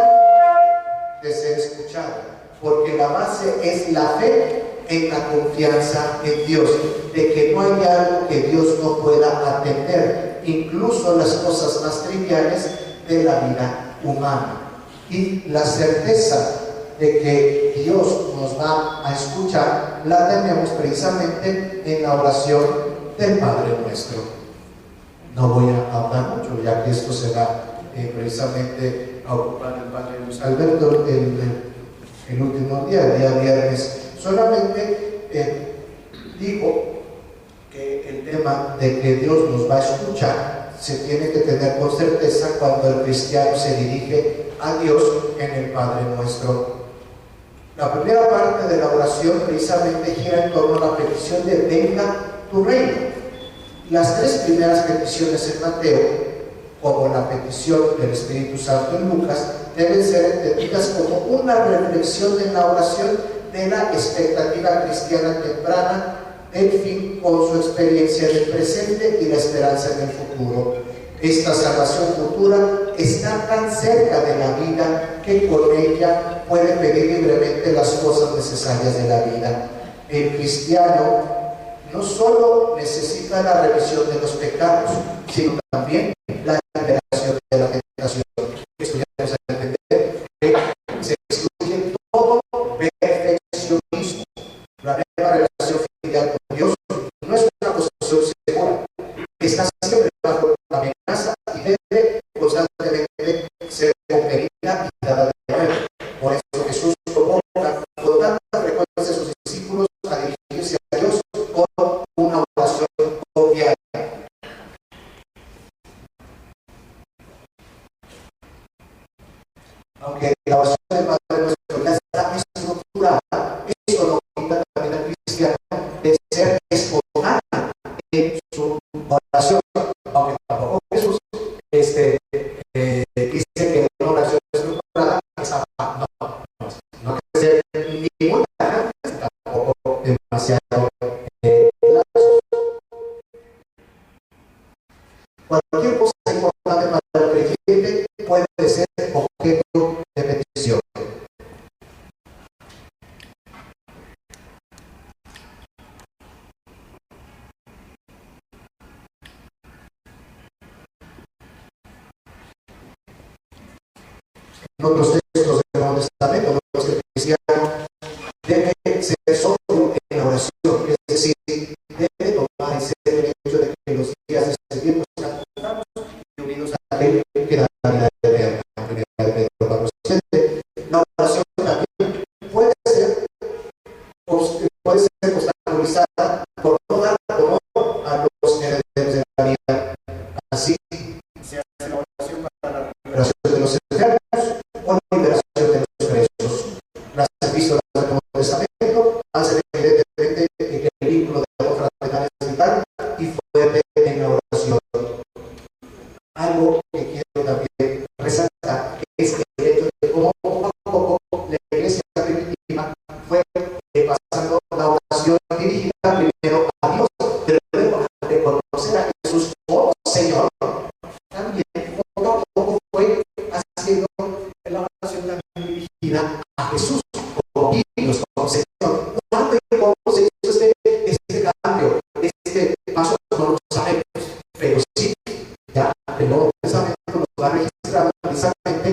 de ser escuchado, porque la base es la fe en la confianza en Dios, de que no hay algo que Dios no pueda atender, incluso las cosas más triviales de la vida humana. Y la certeza de que Dios nos va a escuchar la tenemos precisamente en la oración del Padre Nuestro. No voy a hablar mucho, ya que esto se va precisamente a ocupar el Padre Luis Alberto el último día, el día viernes. Solamente digo que el tema de que Dios nos va a escuchar se tiene que tener con certeza cuando el cristiano se dirige a Dios en el Padre Nuestro. La primera parte de la oración precisamente gira en torno a la petición de venga tu reino. Las tres primeras peticiones en Mateo, como la petición del Espíritu Santo en Lucas, deben ser entendidas como una reflexión en la oración de la expectativa cristiana temprana del fin con su experiencia del presente y la esperanza en el futuro. Esta salvación futura está tan cerca de la vida que con ella puede pedir libremente las cosas necesarias de la vida. El cristiano no solo necesita la remisión de los pecados, sino también la liberación de la tentación. Esto ya nos a entender que se excluye todo perfeccionismo. La nueva relación filial con Dios no es una posición segura. Está siempre bajo la amenaza y debe constantemente ser conferida y dada de nuevo. Por eso Jesús provoca con tanta frecuencia a sus discípulos a dirigirse a Dios con una oración confiada. Aunque la oración del Padre Nuestro ya está estructurada, eso no quita también al cristiano de ser espontáneo en su oración, aunque tampoco Jesús dice que una oración estructurada es no hay que ser ninguna, tampoco demasiado lazo. Cualquier cosa importante para el creyente puede ser objeto de petición. En otros textos del Nuevo Testamento, vemos que el cristiano debe ser sobrio en la oración, es decir, debe tomar en serio el hecho de que los días de este tiempo están contados y unidos a aquel que da la vida eterna. La oración también puede ser obstaculizada por no dar honor a los herederos de la vida. Así se hace la oración para la liberación de los enfermos o la liberación de los presos. Las epístolas del Nuevo Testamento hacen evidentemente que el vínculo de amor fraternal es vital y fuerte en la oración. Algo que quiero también resaltar es el hecho de cómo poco a poco la iglesia primitiva fue pasando la oración dirigida primero a Dios, pero luego a reconocer a Jesús como Señor. También poco a poco fue haciendo la oración también dirigida a Jesús como Dios, como Señor. ¿Cuándo y cómo se hizo este cambio, este paso? No lo sabemos, pero sí, ya el Nuevo Testamento nos va a registrar precisamente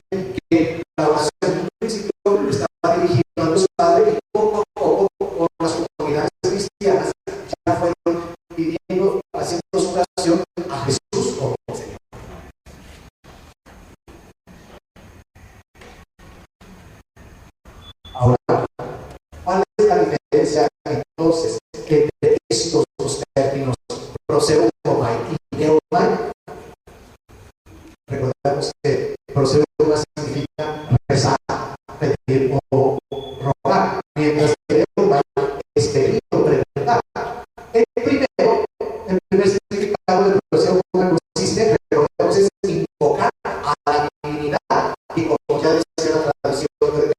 que la oración en un principio estaba dirigida a Dios Padre y poco a poco con las comunidades cristianas ya fueron pidiendo, haciendo su oración a Jesús como Señor. Ahora, ¿cuál es la diferencia entonces entre estos dos términos, proseumai y neumai? Recordemos que proseumai significa rezar, pedir o rogar, mientras que neumai es pedir o preguntar. El primer significado del proseumai consiste, recordemos, es invocar a la divinidad, y como ya decía la tradición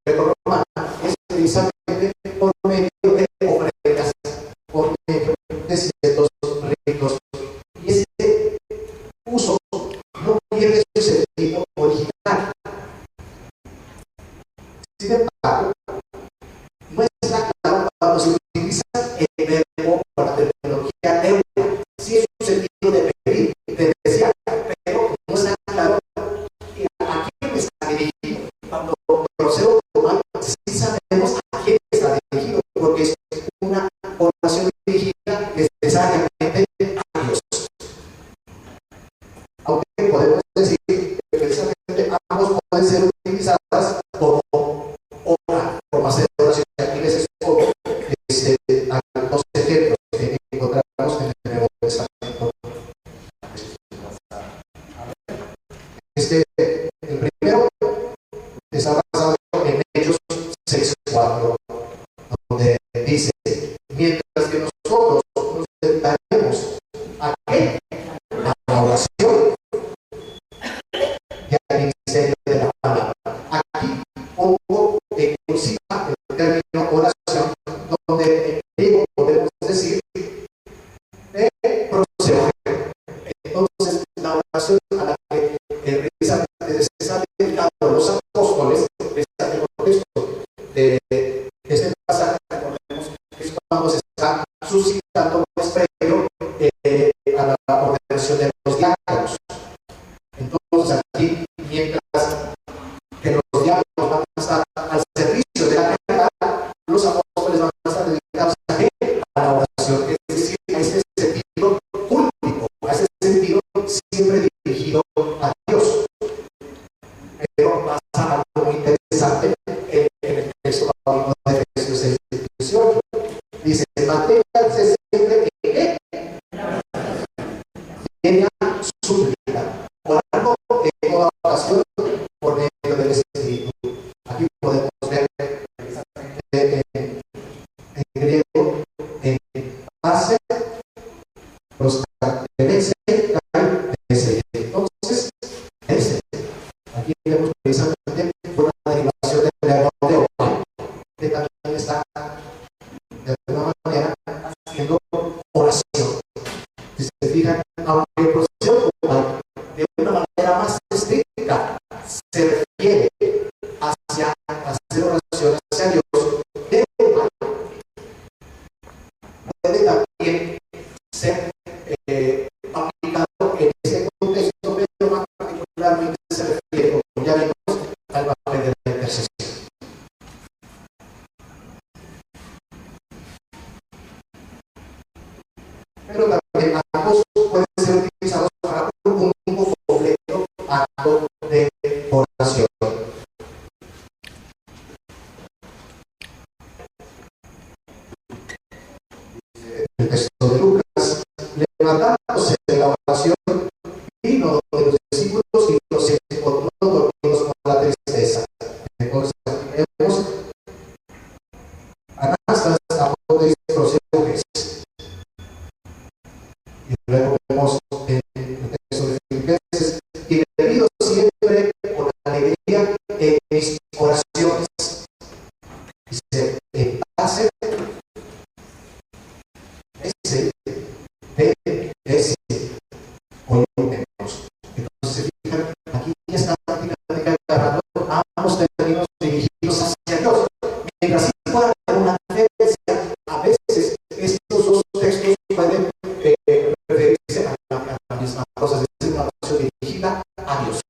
greco-romana, es precisamente por medio de ofrendas, por medio de ciertos ritos. Y ese uso no pierde su sentido original. Sin embargo, muestra claro cuando se utiliza el verbo o la terminología neuma, sí es un sentido de pedir, de desear, pero no está claro a quién está dirigido. Cuando procede humano, sí sabemos a quién está dirigido, porque es una oración dirigida necesariamente a Dios. Aunque podemos decir que precisamente pasa algo muy interesante en el texto básico de Efesios 6:18. Dice, manténganse siempre en llena súplica, orando en toda ocasión por medio del Espíritu. Aquí podemos ver en griego, en base, los caracteres. Entonces, aquí vemos precisamente una derivación del verbo de orar, que también está de alguna manera haciendo oración. Si se fijan, aunque el proceso de una manera más estricta se refiere hacia hacer oración hacia Dios, puede también ser aplicado en este contexto, pero más particularmente se refiere, como ya vimos, al papel de la intercesión. Pero también ambos pueden ser utilizados para un único completo acto de oración. El texto de Lucas, levantándose de la oración, vino donde los discípulos y los encontró dormidos por la tristeza. Entonces aquí vemos Anastas a donde dice procede. Y luego vemos en el texto de Filipenses, y debido siempre con alegría en mis oraciones. Dice, en base ese de ese oímos. Entonces, fijan, aquí ya está prácticamente agarrando ambos términos dirigidos hacia Dios. Mientras sí pueda haber una diferencia, a veces estos dos textos pueden referirse a la misma cosa, es decir, una oración dirigida a Dios.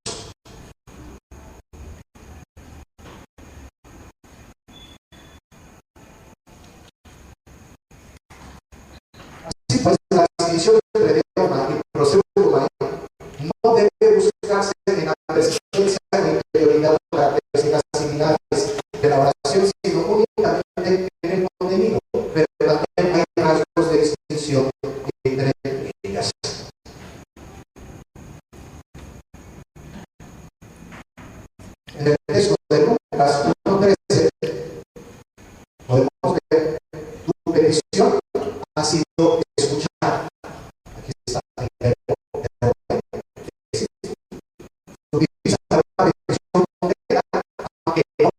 Así pues, la distinción entre idioma y proceso humano no debe buscarse en la presencia de interioridad o características similares de la oración, sino únicamente en el contenido, pero también hay rasgos de distinción entre ellas. En el texto de Lucas 1:13 podemos ver tu petición ha sido escuchada. Aquí está el verbo. Utiliza la petición concreta, aunque no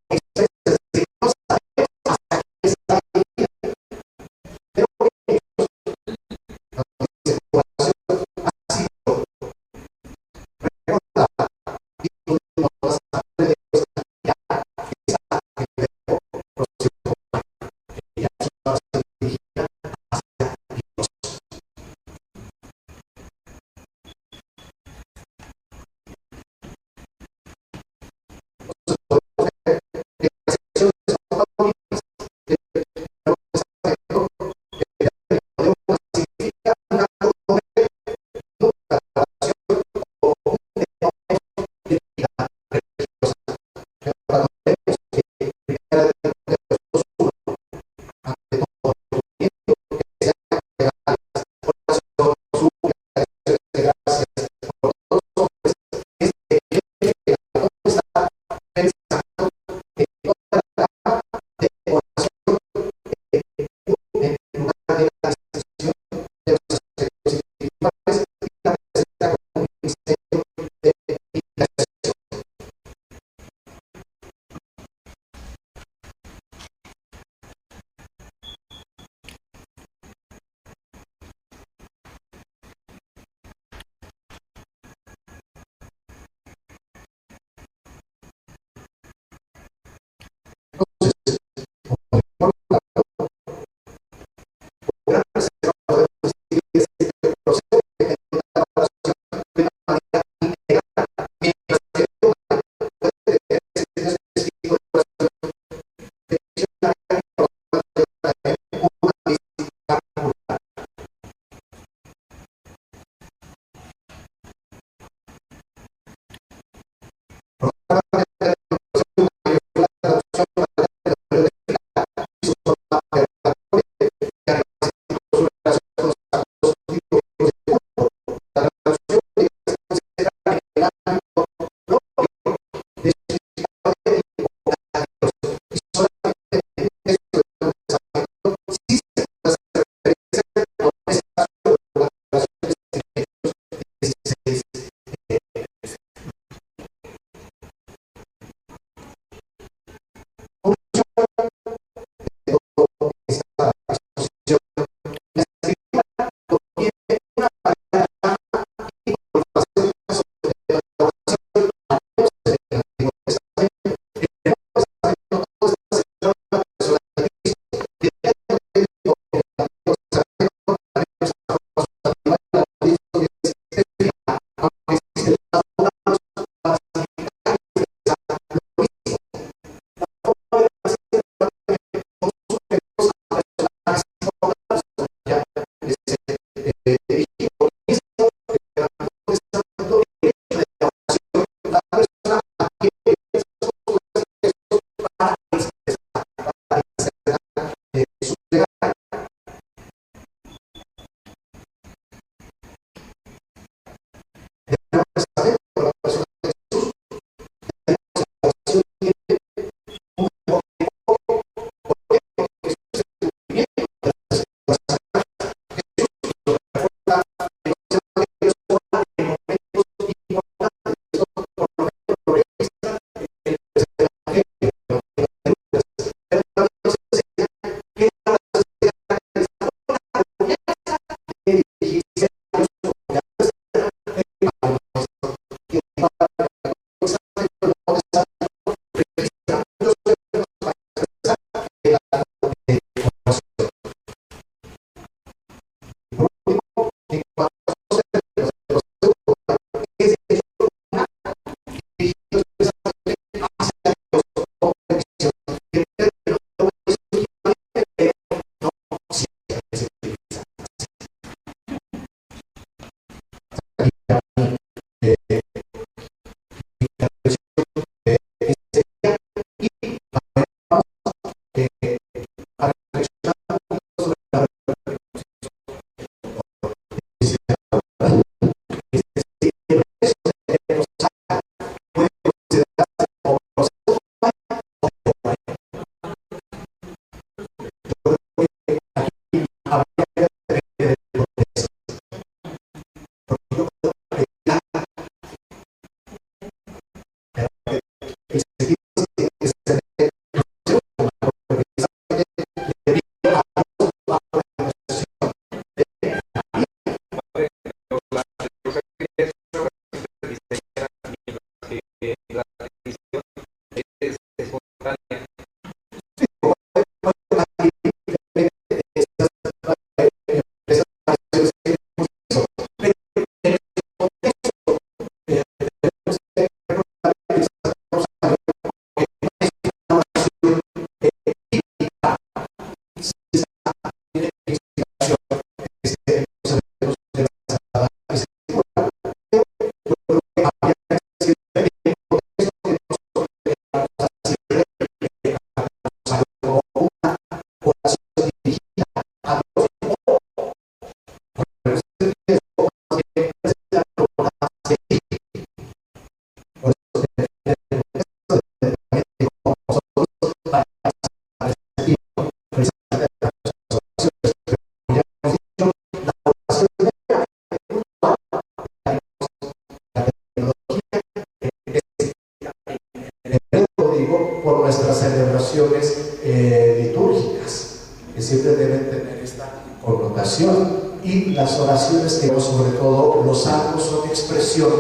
Por nuestras celebraciones litúrgicas, que siempre deben tener esta connotación, y las oraciones que sobre todo los salmos son expresión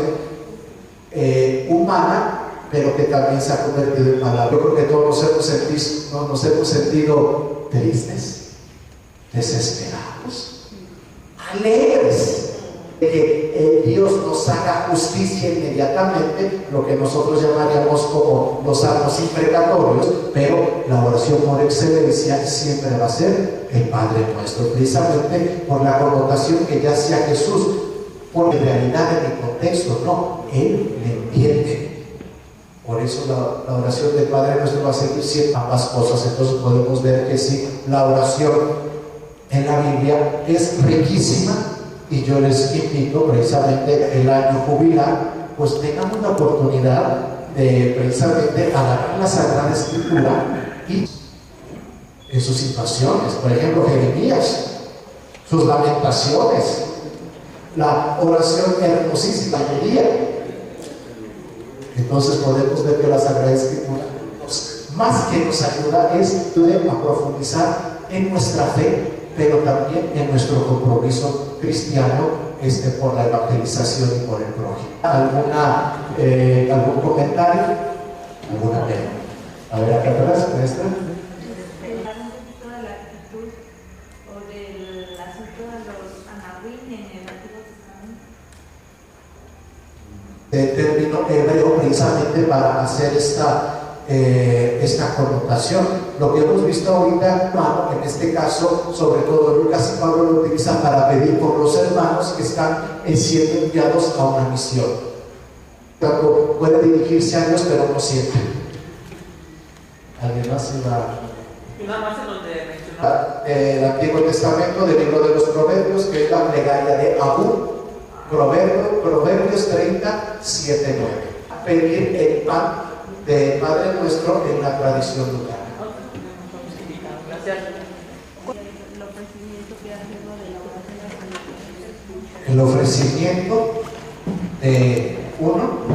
humana, pero que también se ha convertido en palabra. Yo creo que todos nos hemos sentido tristes, desesperados, alegres de que Dios nos haga justicia inmediatamente, lo que nosotros llamaríamos como los salmos imprecatorios, pero la oración por excelencia siempre va a ser el Padre Nuestro, precisamente por la connotación que ya sea Jesús, porque en realidad en el contexto no, Él le entiende. Por eso la oración del Padre Nuestro va a seguir siendo ambas cosas. Entonces podemos ver que sí, la oración en la Biblia es riquísima. Y yo les invito precisamente el año jubilar, pues tengan una oportunidad de precisamente agarrar la Sagrada Escritura y en sus situaciones, por ejemplo Jeremías, sus lamentaciones, la oración hermosísima de Elías. Entonces podemos ver que la Sagrada Escritura más que nos ayuda es a profundizar en nuestra fe, pero también en nuestro compromiso cristiano por la evangelización y por el prójimo. ¿Algún comentario? ¿Alguna pregunta? A ver, acá atrás, maestra. Hablar un poquito de la actitud o del asunto de los anahuín en el Antiguo Testamento. De término hebreo, precisamente para hacer esta connotación. Lo que hemos visto ahorita, en este caso, sobre todo Lucas y Pablo lo utilizan para pedir por los hermanos que están siendo enviados a una misión. Tanto puede dirigirse a Dios, pero no siempre. ¿Alguien más iba? Y nada más en donde mencionaba El Antiguo Testamento, del libro de los Proverbios, que es la plegaria de Abú, Proverbios 30, 7, 9. Pedir el pan del Padre Nuestro en la tradición lunar. gracias. El ofrecimiento de uno